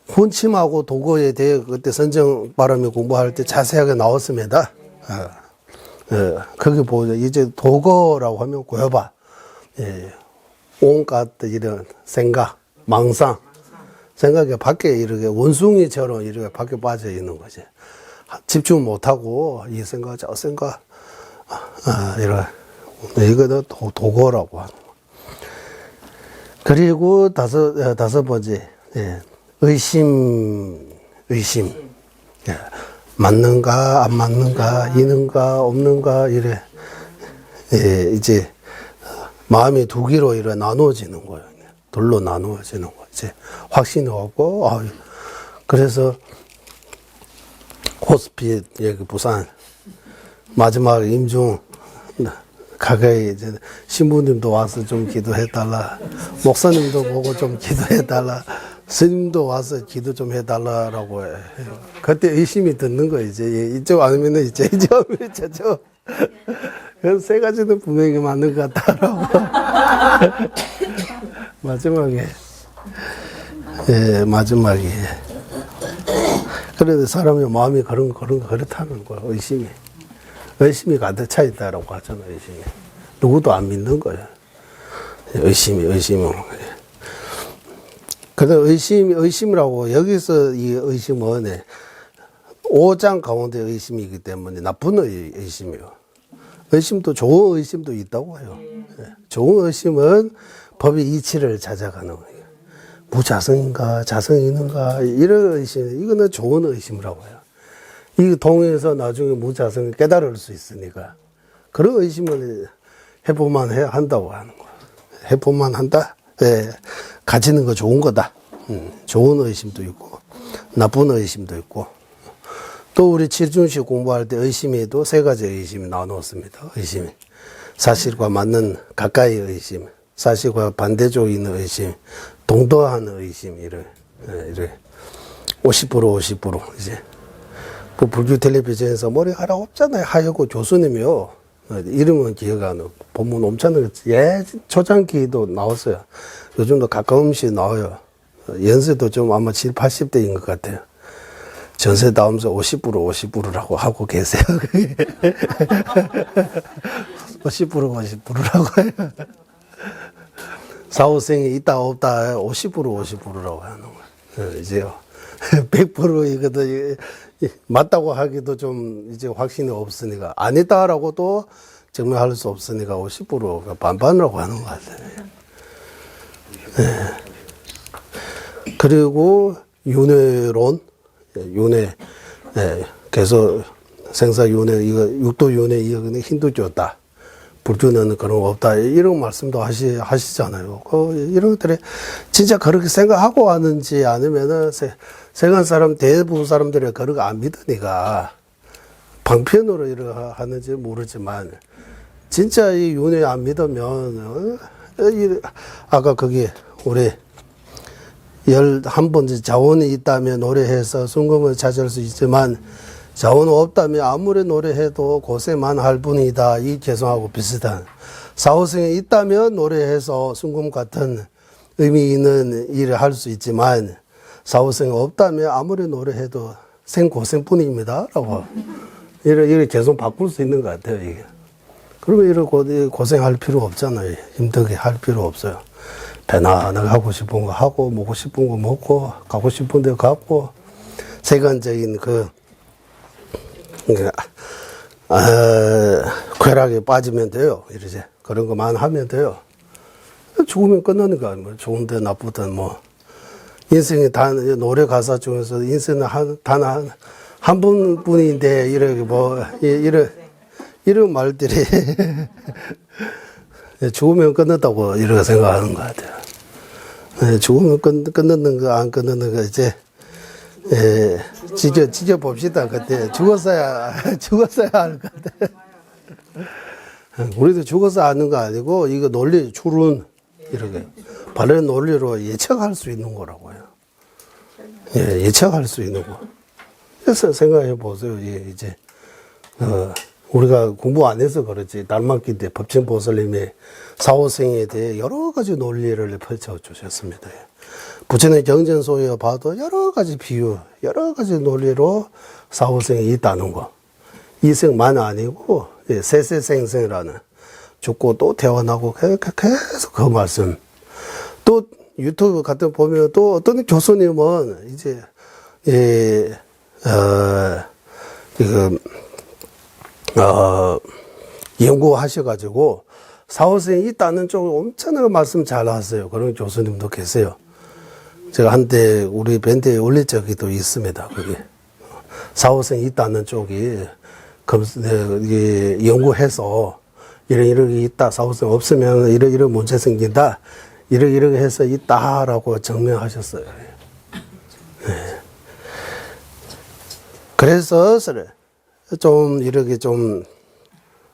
S1: 훈침하고 도거에 대해 그때 선정 발음에 공부할 때 자세하게 나왔습니다. 거기 보죠. 이제 도거라고 하면 고여봐. 예. 온갖 이런 생각, 망상. 생각이 밖에 이렇게 원숭이처럼 이렇게 밖에 빠져 있는 거지. 집중 못하고 이 생각, 저 생각, 이런. 이거는 도거라고 하는 거. 그리고 다섯 번째, 예. 의심. 예. 맞는가, 안 맞는가, 있는가, 없는가, 이래. 예, 이제, 마음이 두 개로 이래 나누어지는 거예요. 둘로 나누어지는 거예요. 이제, 확신이 없고, 그래서, 호스핏, 여기 부산, 마지막 임종, 가까이 이제, 신부님도 와서 좀 기도해달라. 목사님도 보고 좀 기도해달라. 스님도 와서 기도 좀 해달라고 해요. 그때 의심이 드는 거예요. 이제 이쪽 아니면 이제 이쪽 아니면 저쪽. 그래서 세 가지는 분명히 맞는 것 같다라고. 마지막에. 예, 마지막에. 그래도 사람의 마음이 그렇다는 거예요. 의심이 가득 차 있다라고 하잖아요. 의심이. 누구도 안 믿는 거예요. 의심이. 그래서 의심이라고, 여기서 이 의심은 5장 가운데 의심이기 때문에 나쁜 의심이에요. 의심도 좋은 의심도 있다고 해요. 좋은 의심은 법의 이치를 찾아가는 거예요. 무자성인가, 자성이 있는가, 이런 의심, 이거는 좋은 의심이라고 해요. 이 통해서 나중에 무자성을 깨달을 수 있으니까. 그런 의심을 해보만 한다고 하는 거예요. 해보만 한다? 예, 가지는 거 좋은 거다. 좋은 의심도 있고, 나쁜 의심도 있고. 또 우리 칠중식 공부할 때 의심에도 세 가지 의심이 나누었습니다. 의심이. 사실과 맞는 가까이 의심, 사실과 반대쪽에 있는 의심, 동도하는 의심, 이래. 50% 이제. 그 불교 텔레비전에서 머리카락 없잖아요. 하얗고 교수님이요. 이름은 기억 안 나고. 본문 엄청나게, 초창기도 나왔어요. 요즘도 가끔씩 나와요. 연세도 좀 아마 70, 80대인 것 같아요. 전세 나오면서 50%라고 하고 계세요. 50%라고 해요. 사후생이 있다 없다 50%라고 하는 거예요. 이제요. 100%이거든 맞다고 하기도 좀 이제 확신이 없으니까 아니다라고도 증명할 수 없으니까 50% 반반이라고 하는 것 같아요. 네. 그리고 윤회론, 윤회, 네. 계속 생사윤회, 이거 육도윤회, 이거 힌두교다. 불교는 그런 거 없다. 이런 말씀도 하시잖아요. 이런 것들이 진짜 그렇게 생각하고 하는지 아니면은 세간 사람, 대부분 사람들이 그런 거 안 믿으니까 방편으로 이렇게 하는지 모르지만 진짜 이 윤회 안 믿으면, 아까 거기 우리 11번째 자원이 있다면 노래해서 순금을 찾을 수 있지만 자원 없다면 아무리 노래해도 고생만 할 뿐이다. 이 개성하고 비슷한. 사후생에 있다면 노래해서 순금 같은 의미 있는 일을 할 수 있지만 사후생에 없다면 아무리 노래해도 생고생뿐입니다. 라고. 이렇게 개성 바꿀 수 있는 것 같아요. 이게. 그러면 이렇게 고생할 필요 없잖아요. 힘들게 할 필요 없어요. 편안하게 하고 싶은 거 하고, 먹고 싶은 거 먹고, 가고 싶은 데 가고, 세간적인 쾌락에 빠지면 돼요. 이러지. 그런 것만 하면 돼요. 죽으면 끝나니까, 뭐, 좋은데 나쁘든 뭐. 인생의 노래 가사 중에서 인생은 한 분뿐인데, 이렇게 뭐, 이런 말들이, 죽으면 끝났다고 이렇게 생각하는 것 같아요. 죽으면 끝났는 거, 안 끝났는 거, 이제, 지져 봅시다. 그때 죽었어야 할 것 같아. 우리도 죽어서 아는 거 아니고, 이거 논리, 추론, 이렇게. 바른 논리로 예측할 수 있는 거라고요. 예, 예측할 수 있는 거. 그래서 생각해 보세요. 예, 이제, 우리가 공부 안 해서 그렇지. 달맞기 때 법진보살님이 사후생에 대해 여러 가지 논리를 펼쳐 주셨습니다. 부처의 경전소에 봐도 여러 가지 비유, 여러 가지 논리로 사후생에 있다는 거. 이생만 아니고, 예, 세세생생이라는, 죽고 또 태어나고 계속 그 말씀. 또 유튜브 같은 거 보면 또 어떤 교수님은 이제, 예, 연구하셔가지고, 사후생이 있다는 쪽을 엄청나게 말씀 잘 하세요. 그런 교수님도 계세요. 제가 한때 우리 밴드에 올린 적이 있습니다. 그게. 사후생이 있다는 쪽이, 연구해서, 이렇게 있다. 사후생 없으면 이런 문제 생긴다. 이렇게 해서 있다라고 증명하셨어요. 네. 그래서, 좀, 이렇게 좀,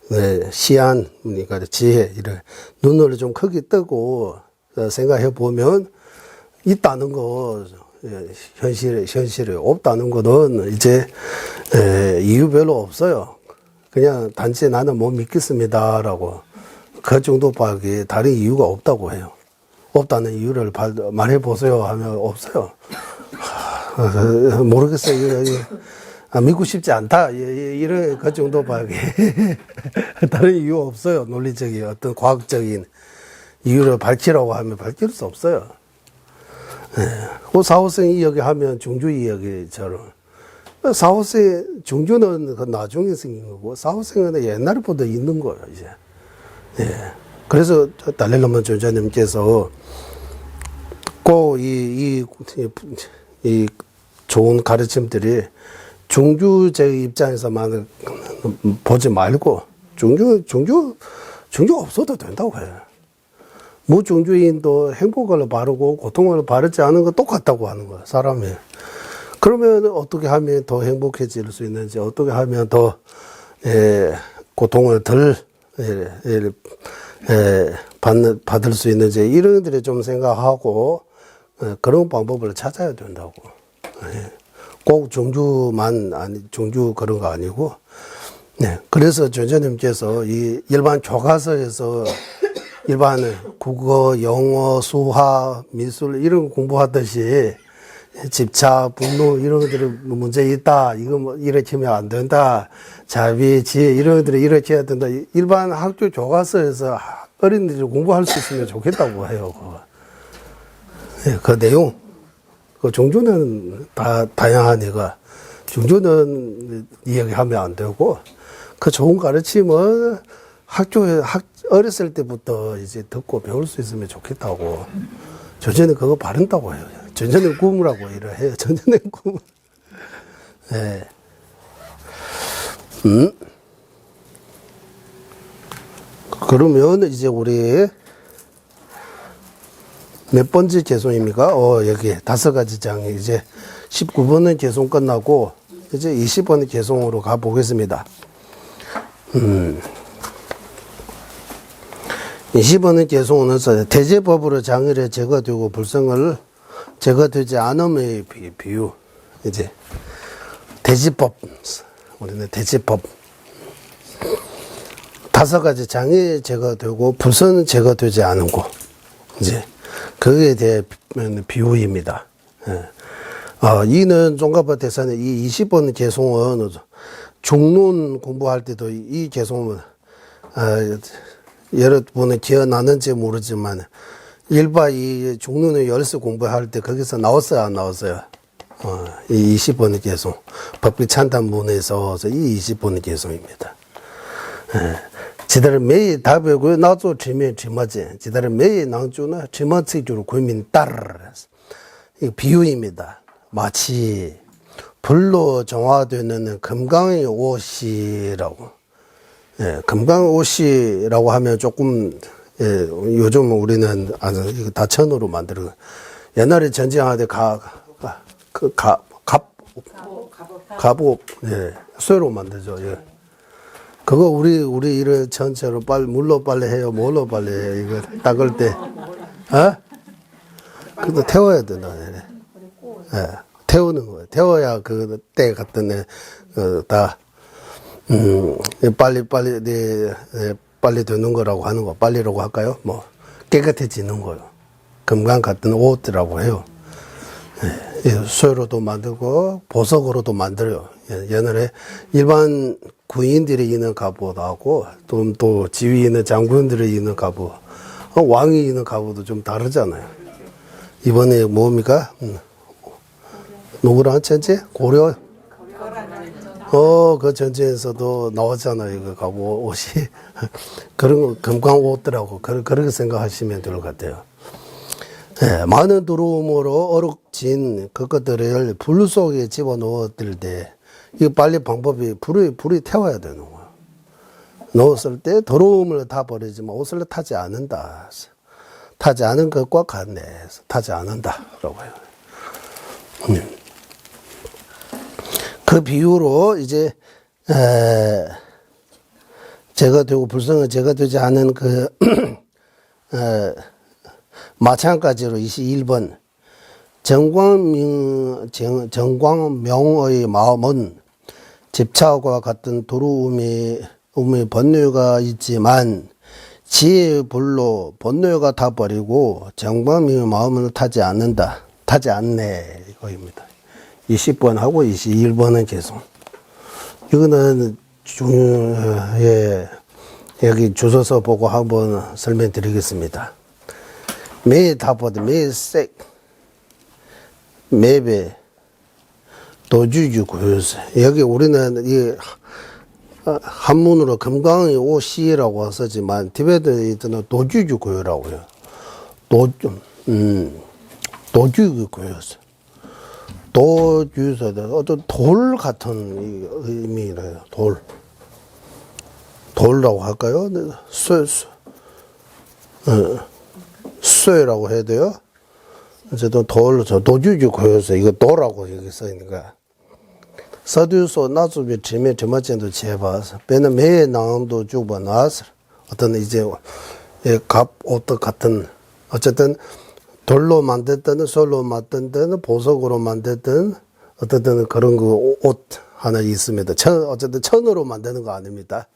S1: 네, 시안, 그러니까 지혜, 이런, 눈을 좀 크게 뜨고 생각해 보면, 있다는 거, 현실에 없다는 거는 이제, 이유 별로 없어요. 그냥 단지 나는 못 믿겠습니다라고. 그 정도밖에 다른 이유가 없다고 해요. 없다는 이유를 말해 보세요 하면 없어요. 모르겠어요. 믿고 싶지 않다. 이런 그 정도밖에 다른 이유 없어요. 논리적인 어떤 과학적인 이유를 밝히라고 하면 밝힐 수 없어요. 그 사후생 이야기하면 중주 이야기처럼 사후생 중주는 그 나중에 생긴 거고 사후생은 옛날부터 있는 거예요. 이제. 예. 그래서 달렐라마 존자님께서 꼭 이 좋은 가르침들이 중주제 입장에서만 보지 말고 중주 없어도 된다고 해요. 무중주인도 행복을 바르고 고통을 바르지 않은 거 똑같다고 하는 거예요. 사람이. 그러면 어떻게 하면 더 행복해질 수 있는지, 어떻게 하면 더 고통을 덜 받을 수 있는지 이런 것들을 좀 생각하고 그런 방법을 찾아야 된다고. 꼭 중주만 중주 그런 거 아니고. 네. 그래서 존자님께서 이 일반 교과서에서 일반 국어, 영어, 수학, 미술 이런 거 공부하듯이 집착, 분노 이런 것들이 문제 있다. 이거 뭐 이렇게 하면 안 된다. 자비, 지혜 이런 것들이 이렇게 해야 된다. 일반 학교 교과서에서 어린이들이 공부할 수 있으면 좋겠다고 해요. 그 내용. 그 종주는 다양하니까 종주는 이야기하면 안 되고 그 좋은 가르침을 학교에 어렸을 때부터 이제 듣고 배울 수 있으면 좋겠다고. 전전에 그거 바른다고 해요. 전전의 꿈이라고 이래요. 전전의 꿈. 네. 그러면 이제 우리 몇 번째 개송입니까? 여기 5가지 장이 이제 19번은 개송 끝나고 이제 20번 개송으로 가보겠습니다. 20번의 개송은 대제법으로 장애를 제거되고 불성을 제거되지 않음의 비유. 이제 대지법. 우리는 대지법. 5가지 장애 제거되고 불성은 제거되지 않은 거. 이제 거기에 대해 비유입니다. 이는 종가파 대사는 이 20번 개송은 중론 공부할 때도 이 개송은 여러분은 기억나는지 모르지만 일바 이 중론의 열쇠 공부할 때 거기서 나왔어요, 안 나왔어요? 이 20번 개송 법비 찬탄문에서 이 20번 개송입니다. 지들은 매일 답이고요. 나도 지면 지마지. 지들은 매일 낭주나 지마치주로 고민 따르. 이 비유입니다. 마치 불로 정화되는 금강의 옷이라고. 금강의 옷이라고 하면 조금 요즘 우리는 다천으로 만들어. 옛날에 전쟁할 때 갑 갑옷, 예, 쇠로 만들죠. 예. 그거 우리 이를 전체로 물로 빨래 해요, 뭘로 빨래 해요, 이거 닦을 때, 어? 그거 태워야 된다. 예, 태우는 거예요. 태워야 그 때 같은 애, 다, 빨리 되는 거라고 하는 거, 빨리라고 할까요? 뭐, 깨끗해지는 거요. 금강 같은 옷이라고 해요. 예, 쇠로도 만들고, 보석으로도 만들어요. 옛날에 일반 군인들이 입는 갑옷하고, 또 지휘 있는 장군들이 입는 갑옷, 왕이 입는 갑옷도 좀 다르잖아요. 이번에 뭡니까? 누구랑 전제? 고려? 그 전쟁에서도 나왔잖아요. 이거 가고 옷이. 그런 금강 옷더라고. 그렇게 생각하시면 될 것 같아요. 예, 많은 두려움으로 어룩진 그것들을 불 속에 집어넣었을 때, 이 빨리 방법이 불이 태워야 되는 거야. 넣었을 때 더러움을 다 버리지만 옷을 타지 않는다. 타지 않은 것과 같네. 타지 않는다. 라고 해요. 그 비유로 이제 제가 되고 불성은 제가 되지 않은 마찬가지로 21번 정광명의 마음은 집차와 같은 두려움의 번뇌가 있지만 지혜의 불로 번뇌가 다 버리고 정광명의 마음을 타지 않는다. 타지 않네. 이거입니다. 20번하고 21번은 계속. 이거는 여기 주소서 보고 한번 설명드리겠습니다. 매답보다 매색, 매배, 도주주 고요서. 여기 우리는 이 한문으로 금강의 오시라고 쓰지만 티베트에서는 도주주 고요라고 해요. 도주주 고요서. 도주서 어떤 돌 같은 의미래요. 돌라고 할까요? 쇠라고 해야 돼요. 어쨌든 도주주 고요서 이거 도라고 여기 써 있는 거야. 서두소 나주비 지메 저마전도 제봐서 배는 매에 나음도 주고 나서 어떤 이제 갑옷 같은 어쨌든 돌로 만들든 솔로 만들든 보석으로 만들든 어쨌든 그런 그 옷 하나 있습니다. 어쨌든 천으로 만드는 거 아닙니다.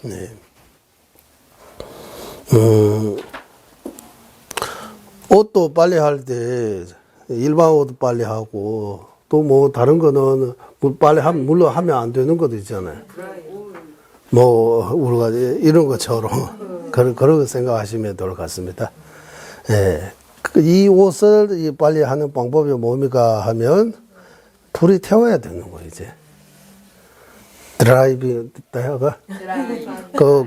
S1: 네. 옷도 빨리 할 때 일반 옷도 빨리 하고 또 뭐 다른 거는 빨리 물론 하면 안 되는 것도 있잖아요. 뭐 우리가 이런 것처럼 그런 생각하시면 될 것 같습니다. 예. 이 옷을 빨리 하는 방법이 뭡니까 하면 불이 태워야 되는 거예요, 이제. 드라이브,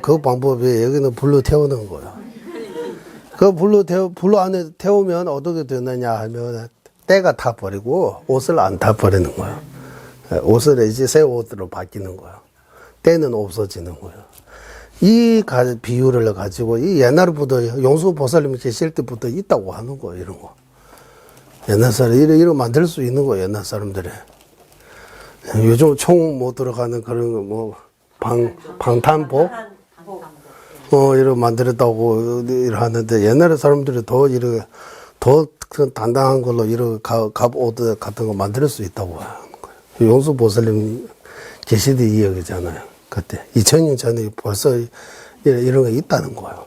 S1: 그 방법이 여기는 불로 태우는 거예요. 그 불로 안에 태우면 어떻게 되느냐 하면 때가 타버리고 옷을 안 타버리는 거예요. 옷을 이제 새 옷으로 바뀌는 거예요. 때는 없어지는 거예요. 이 비유를 가지고 이 옛날부터 용수보살님 계실 때부터 있다고 하는 거예요, 이런 거. 옛날 사람 이런 만들 수 있는 거예요, 옛날 사람들이. 요즘 총 못 들어가는 그런 거 뭐 방탄복 이런 만들었다고 이러 하는데 옛날 사람들이 더 단단한 걸로 이런 갑옷 같은 거 만들 수 있다고 하는 거예요. 용수보살님 계실 때 이야기잖아요. 그때 2000년 전에 벌써 이런 거 있다는 거예요.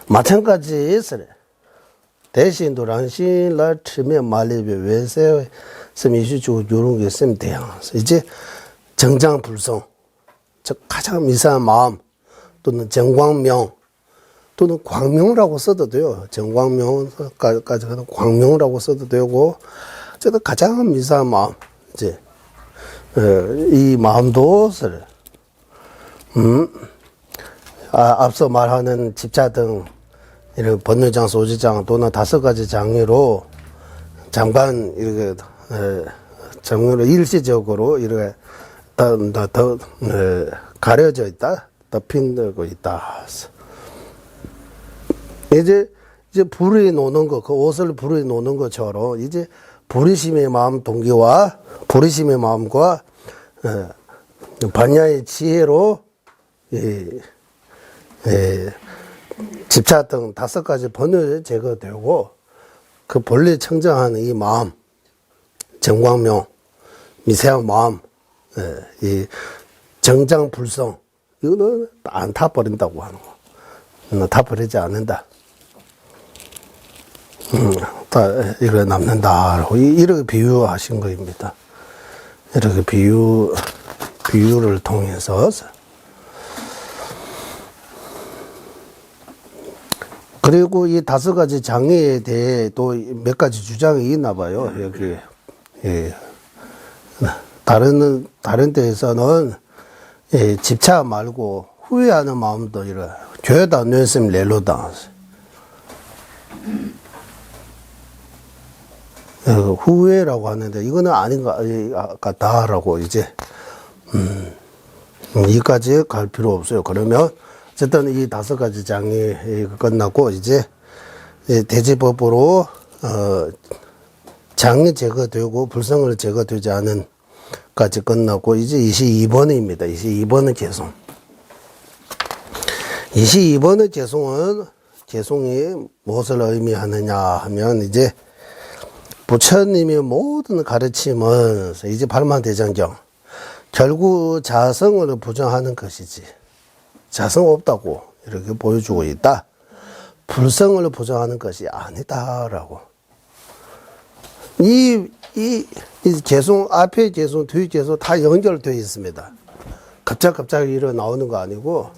S1: 마찬가지 있어요. 대신 도랑신 날 처음에 말리비 외세 스미슈주 이런 게 있으면 돼요. 이제 정장불성, 즉 가장 미사한 마음 또는 정광명 또는 광명이라고 써도 돼요. 정광명까지 광명이라고 써도 되고 어쨌든 가장 미사한 마음 이제 이 마음도 앞서 말하는 집차 등 이런 번뇌장, 소지장 또는 5가지 장애로 잠깐 이렇게 장애로 일시적으로 이렇게 더 가려져 있다, 덮인고 있다. 이제 이제 불이 노는 거, 그 옷을 불이 노는 것처럼 이제 불의심의 마음 동기와 불의심의 마음과 반야의 지혜로 집차 등 5가지 번뇌 제거되고 그 본래 청정하는 이 마음, 정광명, 미세한 마음, 이 정장불성, 이거는 안 타버린다고 하는 거. 타버리지 않는다. 다 이거 남는다라고 이렇게 비유하신 거입니다. 이렇게 비유를 통해서 그리고 이 5가지 장애에 대해 또 몇 가지 주장이 있나 봐요. 여기 다른 데에서는 집차 말고 후회하는 마음도 이래 죄다 뇌심 렐로다. 후회라고 하는데 이거는 아닌 것 같다라고 이제 여기까지 갈 필요 없어요. 그러면 어쨌든 이 5가지 장이 끝나고 이제 대지법으로 장이 제거되고 불성을 제거되지 않은 까지 끝나고 이제 22번입니다. 22번은 개송. 22번의 개송이 무엇을 의미하느냐 하면 이제 부처님의 모든 가르침은 이제 발만대장경 결국 자성을 부정하는 것이지 자성 없다고 이렇게 보여주고 있다. 불성을 부정하는 것이 아니다라고. 이 개송, 앞에 개송, 뒤에 개송 다 연결되어 있습니다. 갑자기 일어 나오는 거 아니고,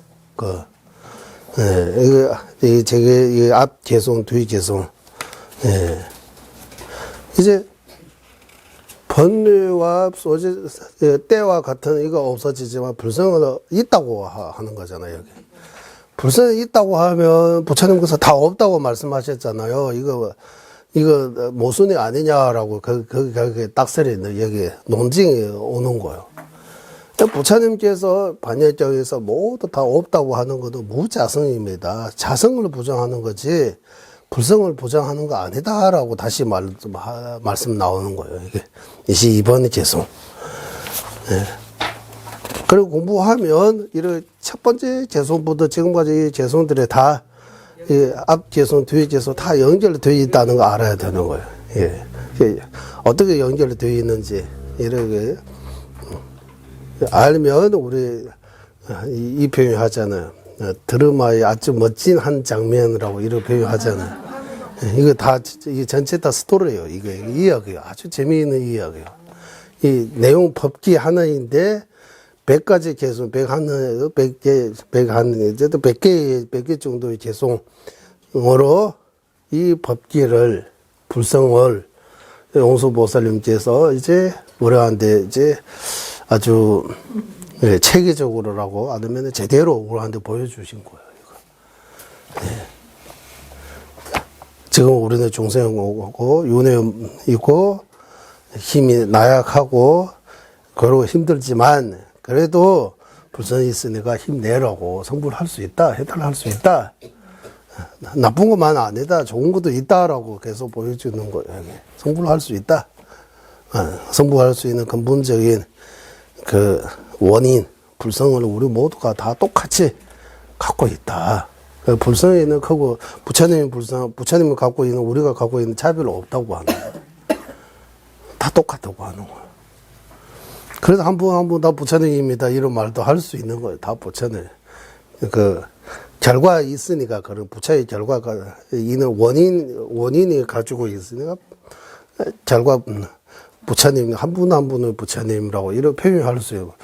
S1: 이 앞 개송, 뒤 개송, 이제, 번뇌와 소재, 때와 같은 이거 없어지지만 불성은 있다고 하는 거잖아요, 여기. 불성이 있다고 하면 부처님께서 다 없다고 말씀하셨잖아요. 이거 모순이 아니냐라고 거기에 딱서리는 여기 논증이 오는 거예요. 부처님께서 반야경에서 모두 다 없다고 하는 것도 무자성입니다. 자성을 부정하는 거지 불성을 부정하는 거 아니다라고 다시 말씀 나오는 거예요. 이게 22번 개송. 그리고 공부하면 이런 첫 번째 개송부터 지금까지 개송들이 다 앞 개송, 뒤 개송 다 연결되어 있다는 거 알아야 되는 거예요. 예. 어떻게 연결되어 있는지 이렇게 알면 우리 이 표현 하잖아요. 드라마의 아주 멋진 한 장면이라고 이렇게 표현하잖아요. 이거 다 이게 전체 다 스토리예요. 이게 이야기예요. 아주 재미있는 이야기예요. 이 내용 법기 하나인데 100가지 개송, 100개, 100개 정도의 개송으로 이 법기를, 불성을 용수보살님께서 이제 우리한테 이제 아주 체계적으로라고 아니면 제대로 우리한테 보여주신 거예요, 이거. 지금 우리는 중생이고, 윤회 있고, 힘이 나약하고, 그러고 힘들지만, 그래도 불성이 있으니까 힘내라고 성불할 수 있다, 해탈할 수 있다. 나쁜 것만 아니다, 좋은 것도 있다라고 계속 보여주는 거예요. 성불할 수 있다. 성불할 수 있는 근본적인 그 원인, 불성을 우리 모두가 다 똑같이 갖고 있다. 불성에는 크고 부처님이 갖고 있는 우리가 갖고 있는 차별 없다고 하는 거예요. 다 똑같다고 하는 거예요. 그래서 한 분 다 부처님입니다. 이런 말도 할 수 있는 거예요. 다 부처님. 결과 있으니까, 그런 부처의 결과가, 있는 원인이 가지고 있으니까, 결과, 부처님, 한 분 한 분을 부처님이라고 이렇게 표현할 수 있고,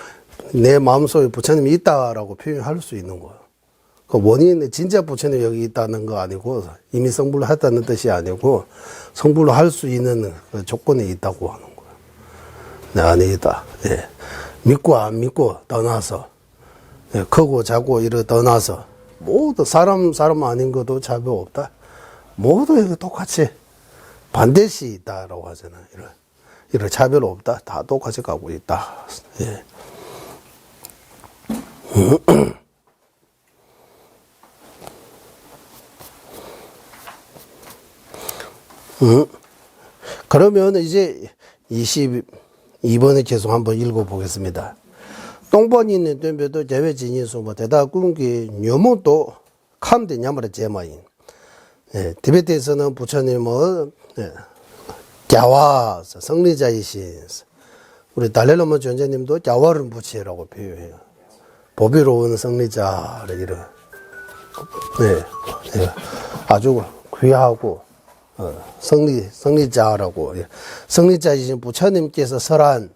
S1: 내 마음속에 부처님이 있다라고 표현할 수 있는 거예요. 그 원인은 진짜 부처님이 여기 있다는 거 아니고, 이미 성불을 했다는 뜻이 아니고, 성불을 할 수 있는 그 조건이 있다고 하는 거예요. 네, 아니다. 예. 믿고 안 믿고 떠나서, 예, 크고 작고 이렇게 떠나서, 모두 사람 아닌 것도 차별 없다. 모두 똑같이 반드시 있다라고 하잖아요. 이런 차별 없다. 다 똑같이 가고 있다. 예. 그러면 이제 22번에 계속 한번 읽어보겠습니다. 똥번이 있는 뚠벼도 제외 진인수 뭐 대다 꿈기 묘목도 캄데 냐마라 제마인. 예, 티베트에서는 부처님은 갸와 성리자이신 우리 달래라마 존재님도 갸와른 부치라고 표현해요. 보비로운 성리자를 이런 아주 귀하고 성리자라고 성리자이신 부처님께서 설한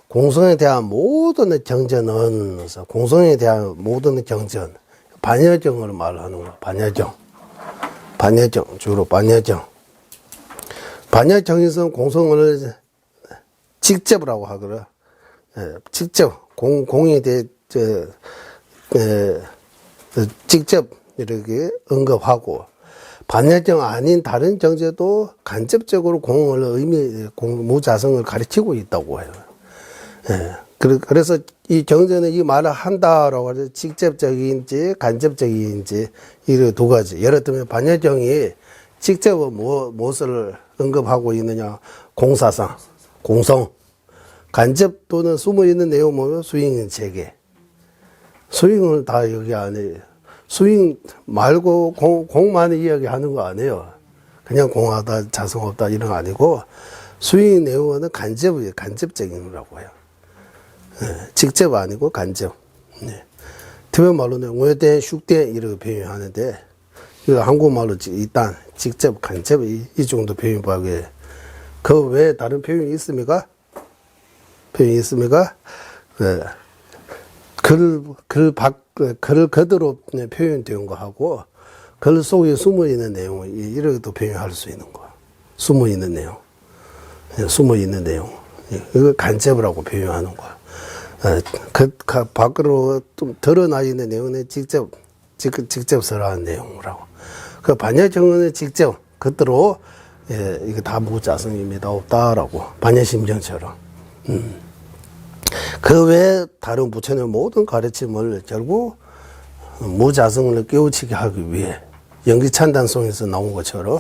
S1: 공성에 대한 모든 경전은 공성에 대한 모든 경전 반야경을 말하는 거야. 반야경 주로 반야경. 반야경에서 공성을 직접이라고 하거든. 직접 공에 대해 직접 이렇게 언급하고 반야경 아닌 다른 경제도 간접적으로 공을 무자성을 가르치고 있다고 해요. 그래서 이 경전은 이 말을 한다라고 해서 직접적인지 간접적인지 이 두 가지. 예를 들면 반야경이 직접 무엇을 언급하고 있느냐? 공사상, 공성. 간접 또는 숨어 있는 내용 보면 수잉 체계. 수잉을 다 여기 안에 수잉 말고 공만 이야기하는 거 아니에요. 그냥 공하다, 자성 없다 이런 거 아니고 수잉 내용은 간접적인 거라고 해요. 직접 아니고 간접. 특별 말로는 오해대, 슉대 이렇게 표현하는데 이거 한국말로 일단 직접, 간접 이 정도 표현하게. 그 외에 다른 표현이 있습니까? 글 그대로 표현된 거 하고 글 속에 숨어 있는 내용 이렇게도 표현할 수 있는 거. 숨어 있는 내용. 이거 간접이라고 표현하는 거야. 밖으로 좀 드러나 있는 내용은 직접 설하는 내용이라고. 그 반야경은 직접 그대로 이거 다 무자성입니다 없다라고 반야심정처럼. 그 외에 다른 부처님의 모든 가르침을 결국 무자성을 깨우치게 하기 위해 영기찬단송에서 나온 것처럼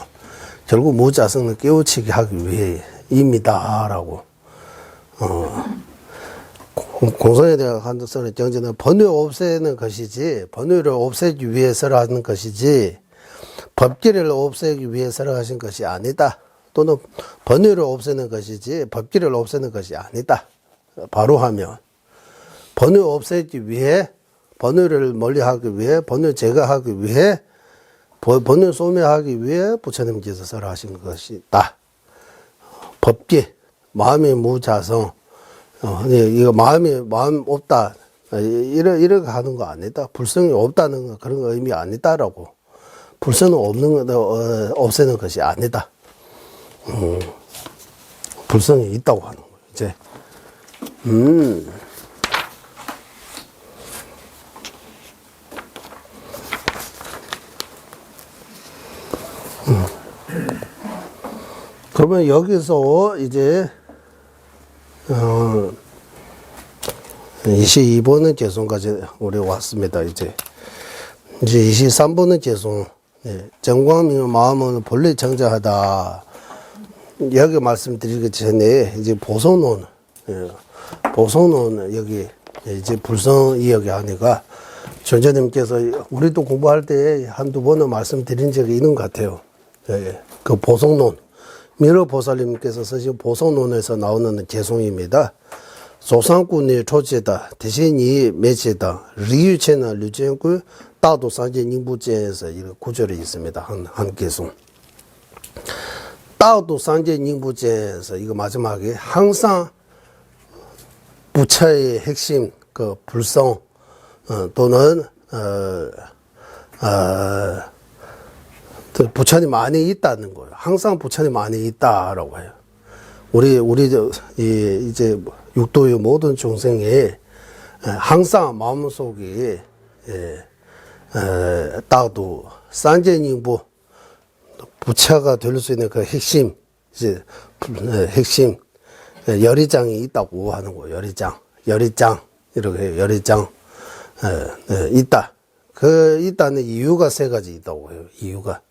S1: 결국 무자성을 깨우치게 하기 위해입니다라고. 공성에 대한 한도선의 정제는 번뇌 없애는 것이지, 번뇌를 없애기 위해서라 하는 것이지, 법기를 없애기 위해서라 하신 것이 아니다. 또는 번뇌를 없애는 것이지, 법기를 없애는 것이 아니다. 바로 하면, 번뇌 없애기 위해, 번뇌를 멀리하기 위해, 번뇌 제거하기 위해, 번뇌 소멸하기 위해 부처님께서 설하신 것이다. 법기, 마음의 무자성, 이거 마음 없다. 이렇게 하는 거 아니다. 불성이 없다는 거, 그런 의미 아니다라고. 불성은 없는 거, 없애는 것이 아니다. 불성이 있다고 하는 거예요, 이제. 그러면 여기서 이제 22번은 개송까지 우리 왔습니다. 이제 23번은 개송. 정광明마음은 본래 정자하다. 여기 말씀드리기 전에 이제 보성론, 보성론 여기 이제 불성 이야기 하니까 존재님께서 우리도 공부할 때 한두 번은 말씀드린 적이 있는 것 같아요. 그 보성론. 미러 보살님께서 쓰신 보성론에서 나오는 개송입니다. 조상군의 초제다, 대신이 매제다, 리유체나 류jen구 따도 산제 닝부제에서 이런 구절이 있습니다. 한 개송. 따도 산제 닝부제에서 이거 마지막에 항상 부처의 핵심, 그 불성, 또는, 부처님 안에 있다는 거예요. 항상 부처님 안에 있다라고 해요. 이제 육도의 모든 중생에 항상 마음속에 따도 산제닝부 부처가 될 수 있는 그 핵심, 이제 핵심 열의장이 있다고 하는 거예요. 열의장 이렇게 해요. 열의장 있다. 그 있다는 이유가 세 가지 있다고 해요. 이유가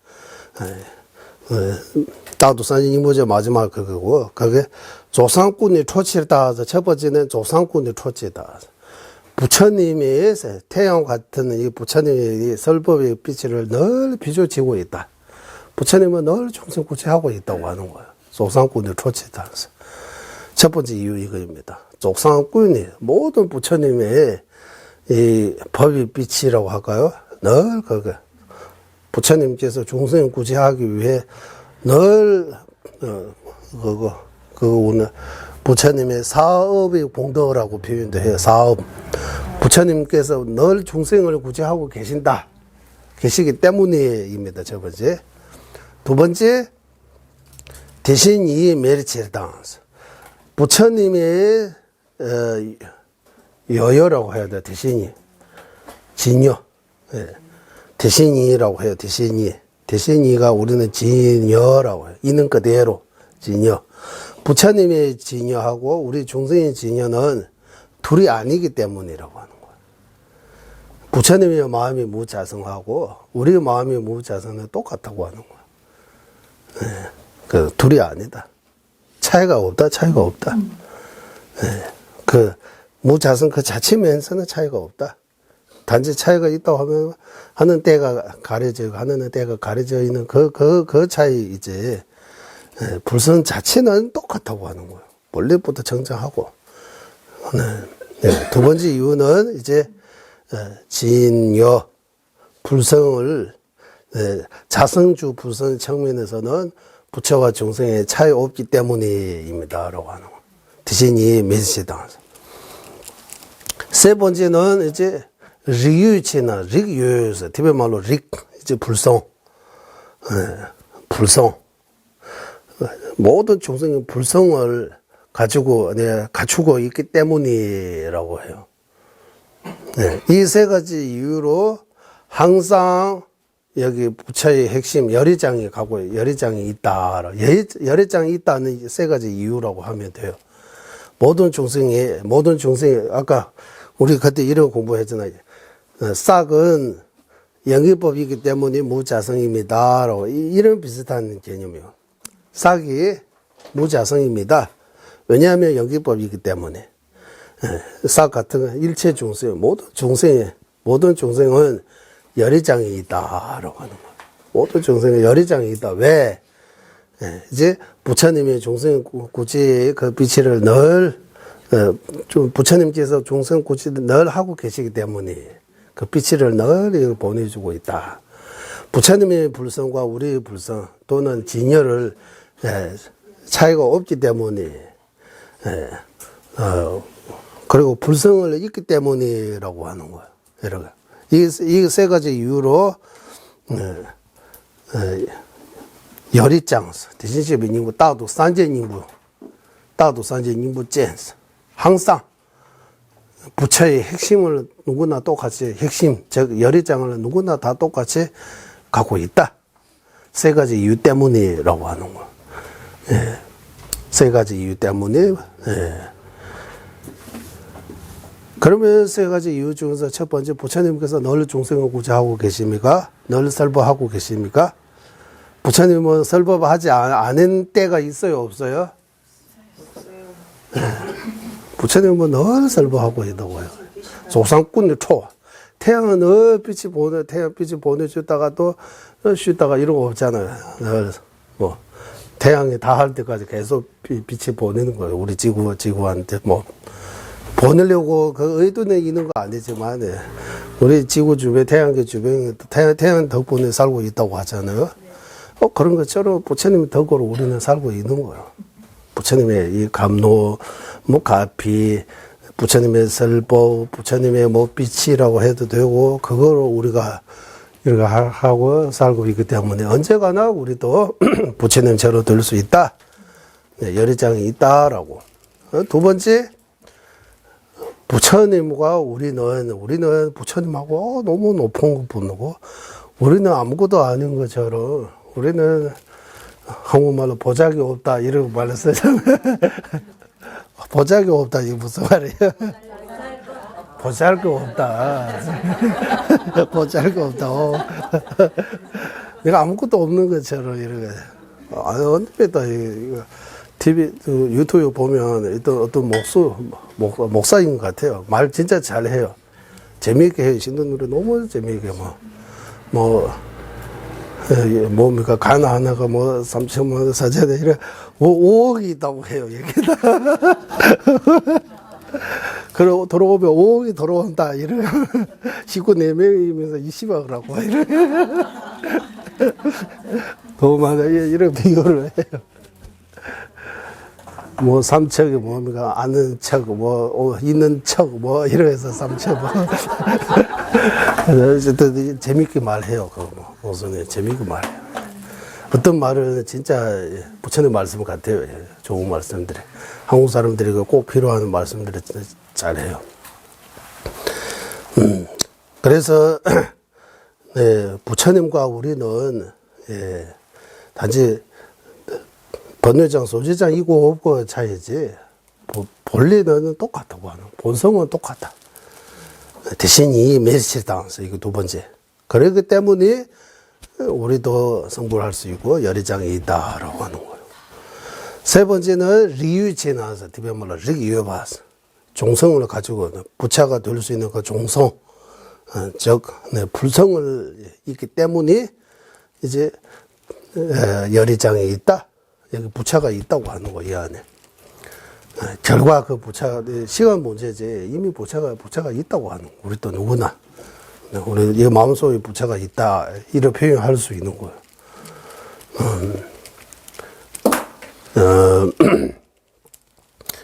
S1: 다도산인무제 마지막 그거고, 그게 조상꾼이 초치를 따서 첫 번째는 조상꾼이 초치다. 부처님의 태양 같은 이 부처님의 이 설법의 빛을 늘 비춰지고 있다. 부처님은 늘 중생구치하고 있다고 하는 거예요. 조상꾼이 초치다. 첫 번째 이유 이거입니다. 조상꾼이 모든 부처님의 이 법의 빛이라고 할까요? 늘 그거 부처님께서 중생을 구제하기 위해 늘 오늘 부처님의 사업의 공덕이라고 표현도 해요. 사업. 부처님께서 늘 중생을 구제하고 계시기 때문입니다. 첫 번째. 두 번째, 대신 이 메리치당. 부처님의 여여라고 해야 돼요. 대신이. 진여. 예. 대신이라고 해요. 대신이. 대신이가 우리는 진여라고 해요. 있는 그대로. 진여. 부처님의 진여하고 우리 중생의 진여는 둘이 아니기 때문이라고 하는 거예요. 부처님의 마음이 무자성하고 우리의 마음이 무자성은 똑같다고 하는 거예요. 네. 그 둘이 아니다. 차이가 없다. 네. 그 무자성 그 자체면서는 차이가 없다. 단지 차이가 있다고 하면 하는 때가 가려져 하는 때가 가려져 있는 그 차이이지. 네, 불성 자체는 똑같다고 하는 거예요. 원래부터 정정하고. 네, 두 번째 이유는 이제 진여 불성을 자성주 불성 측면에서는 부처와 중생의 차이 없기 때문입니다라고 하는 거예요. 대신 이 메시지당에서. 세 번째는 이제 릭유치나 릭유에서 티베 말로 릭 이제 불성. 불성. 모든 중생의 불성을 가지고, 갖추고 있기 때문이라고 해요. 네, 이 세 가지 이유로 항상 여기 부처의 핵심, 열의장이 가고, 열의장이 있다. 열의장이 있다는 세 가지 이유라고 하면 돼요. 모든 중생이, 아까 우리 그때 이런 공부했잖아요. 싹은 영의법이기 때문에 무자성입니다. 라고, 이런 비슷한 개념이에요. 싹이 무자성입니다. 왜냐하면 연기법이기 때문에. 싹 같은 건 일체 중생, 모든 중생은 열의장이 있다라고 하는 거예요. 모든 중생은 열의장이 있다. 왜? 이제 부처님의 중생 구제의 그 빛을 늘, 부처님께서 중생 구제를 늘 하고 계시기 때문에 그 빛을 늘 보내주고 있다. 부처님의 불성과 우리의 불성 또는 진여를 차이가 없기 때문에 그리고 불성을 있기 때문이라고 하는 거예요. 여러분, 이 세 가지 이유로 열의장 대신시비 님부 따도 산제 님부 젠스 항상 부처의 핵심을 누구나 똑같이 핵심 즉 열의장을 누구나 다 똑같이 갖고 있다. 세 가지 이유 때문이라고 하는 거예요. 세 가지 이유 때문에. 그러면 세 가지 이유 중에서 첫 번째, 부처님께서 늘 중생을 구제하고 계십니까? 늘 설법하고 계십니까? 부처님은 설법하지 않은 때가 있어요, 없어요? 부처님은 늘 설법하고 있다고요. 조상꾼의 초. 태양은 늘 태양 빛이 보내주다가 또 쉬다가 이런 거 없잖아요. 뭐. 태양이 다 할 때까지 계속 빛이 보내는 거예요. 우리 지구한테 보내려고 그 의도는 있는 거 아니지만, 우리 지구 주변, 태양계 주변에 태양 덕분에 살고 있다고 하잖아요. 그런 것처럼 부처님 덕으로 우리는 살고 있는 거예요. 부처님의 이 감로, 가피, 부처님의 설법, 부처님의 빛이라고 해도 되고, 그거로 우리가 이렇게 하고 살고 있기 때문에 언제가나 우리도 부처님처럼 될 수 있다. 열의장이 있다라고. 두 번째, 부처님과 우리는 부처님하고 너무 높은 것 보고, 우리는 아무것도 아닌 것처럼, 우리는 한국말로 보잘게 없다, 이런 말을 쓰잖아요. 보잘게 없다, 이게 무슨 말이에요? 보잘 거 없다. 보잘 거 없다. 내가 아무것도 없는 것처럼 이렇게 언제다, 이거, TV, 유튜브 보면 어떤 목사인 것 같아요. 말 진짜 잘해요. 재미있게 해요. 신도 노래 너무 재미있게, 뭡니까, 가나 하나가 3천만 원 사자다, 이래, 5억이 있다고 해요, 얘기다. 그리고 돌아오면 5억이 돌아온다, 이래. 식구 4명이면서 20억이라고, 이래. 더 많아, 이런 비교를 해요. 3척이 뭡니까, 아는 척, 있는 척, 이래서 3척, 어쨌든, 재밌게 말해요, 모선에. 재밌게 말해요. 어떤 말을 진짜 부처님 말씀 같아요. 좋은 말씀들이. 한국 사람들이 꼭 필요한 말씀들을 진짜 잘해요. 그래서, 네, 부처님과 우리는, 단지, 번뇌장, 소지장, 이고 없고 차이지, 본리는 똑같다고 하는, 본성은 똑같다. 대신 이 메시지를 당해서, 이거 두 번째. 그렇기 때문에, 우리도 성불할 수 있고, 열의장이 있다라고 하는 거예요. 세 번째는, 리유치에 나와서, 티베말로 리유바스. 종성을 가지고, 부차가 될 수 있는 그 종성, 즉, 불성을 있기 때문에, 이제, 열의장이 있다. 여기 부차가 있다고 하는 거, 이 안에. 결과 그 부차가, 시간 문제지. 이미 부차가 있다고 하는 거. 우리 또 누구나. 우리 이 마음속에 부차가 있다. 이런 표현할 수 있는 거예요.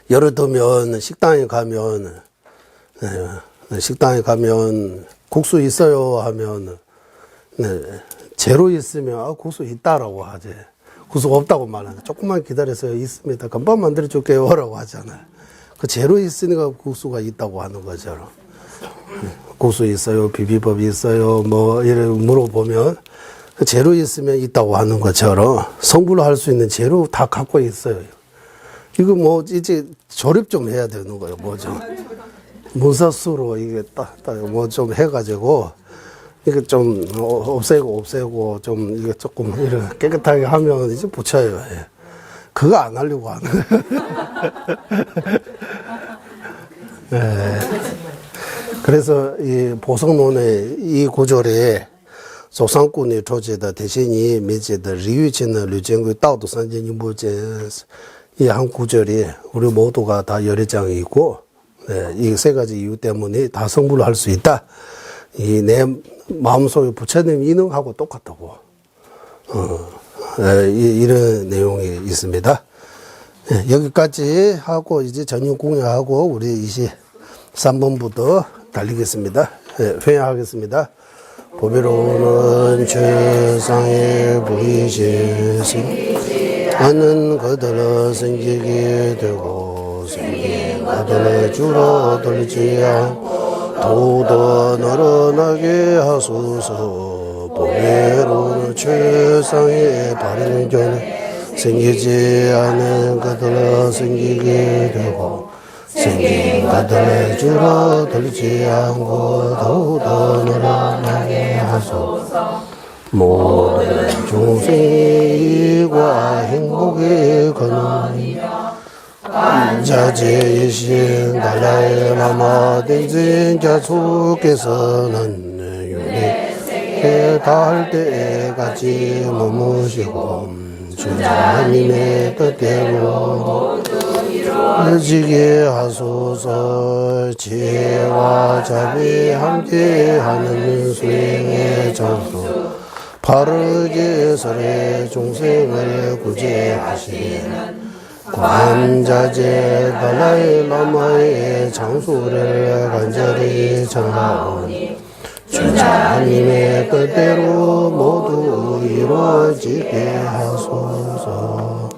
S1: 예를 들면, 식당에 가면 국수 있어요 하면, 제로 있으면, 국수 있다라고 하지. 국수 없다고 말하는. 조금만 기다려서 있습니다. 금방 만들어줄게요. 라고 하잖아요. 그 제로 있으니까 국수가 있다고 하는 거죠. 국수 있어요. 비비법 있어요. 이래 물어보면, 그 제로 있으면 있다고 하는 것처럼 성불을 할 수 있는 제로 다 갖고 있어요. 이거 이제 조립 좀 해야 되는 거예요. 좀. 문사수로 이게 좀 해가지고, 이게 좀 없애고 좀 이게 조금 이렇게 깨끗하게 하면 이제 붙여요. 그거 안 하려고 하는 거예요. 그래서 이 보성론의 이 구절에 조상군의 조제다 대신이 매제다 리유치는 류쟁의 따도 산전이 이 한 구절이 우리 모두가 다 열의장이 있고, 이 세 가지 이유 때문에 다 성불을 할 수 있다. 이 내 마음속에 부처님 인응하고 똑같다고. 이런 내용이 있습니다. 여기까지 하고 이제 전용 공유하고 우리 23번부터 달리겠습니다. 회의하겠습니다. 보배로는 최상의 부이시신 하는 그들을 생기게 되고 생긴 그들을 줄어들지 않고 더욱더 늘어나게 하소서. 보배로는 최상의 바른 견해 생기지 않은 그들을 생기게 되고 생긴 그들을 줄어들지 않고 더욱더 늘어나게 하소서. 모든 중생의 이익과 행복의 근원이라 자제이신 달라의 라마 댕진 자수께서는 윤회에 닿을 때까지 머무시고 주자님의 뜻대로 이루어지게 하소서. 지혜와 자비 함께하는 수행의 장소 바르게 설해 중생을 구제하시는 관자재 달라이 라마의 장수를 간절히 청하오니 주자님의 뜻대로 모두 이루어지게 하소서.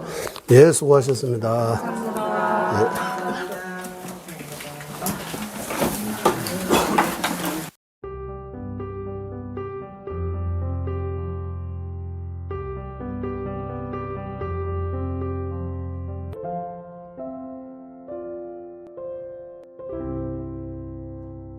S1: 예, 수고하셨습니다. 예.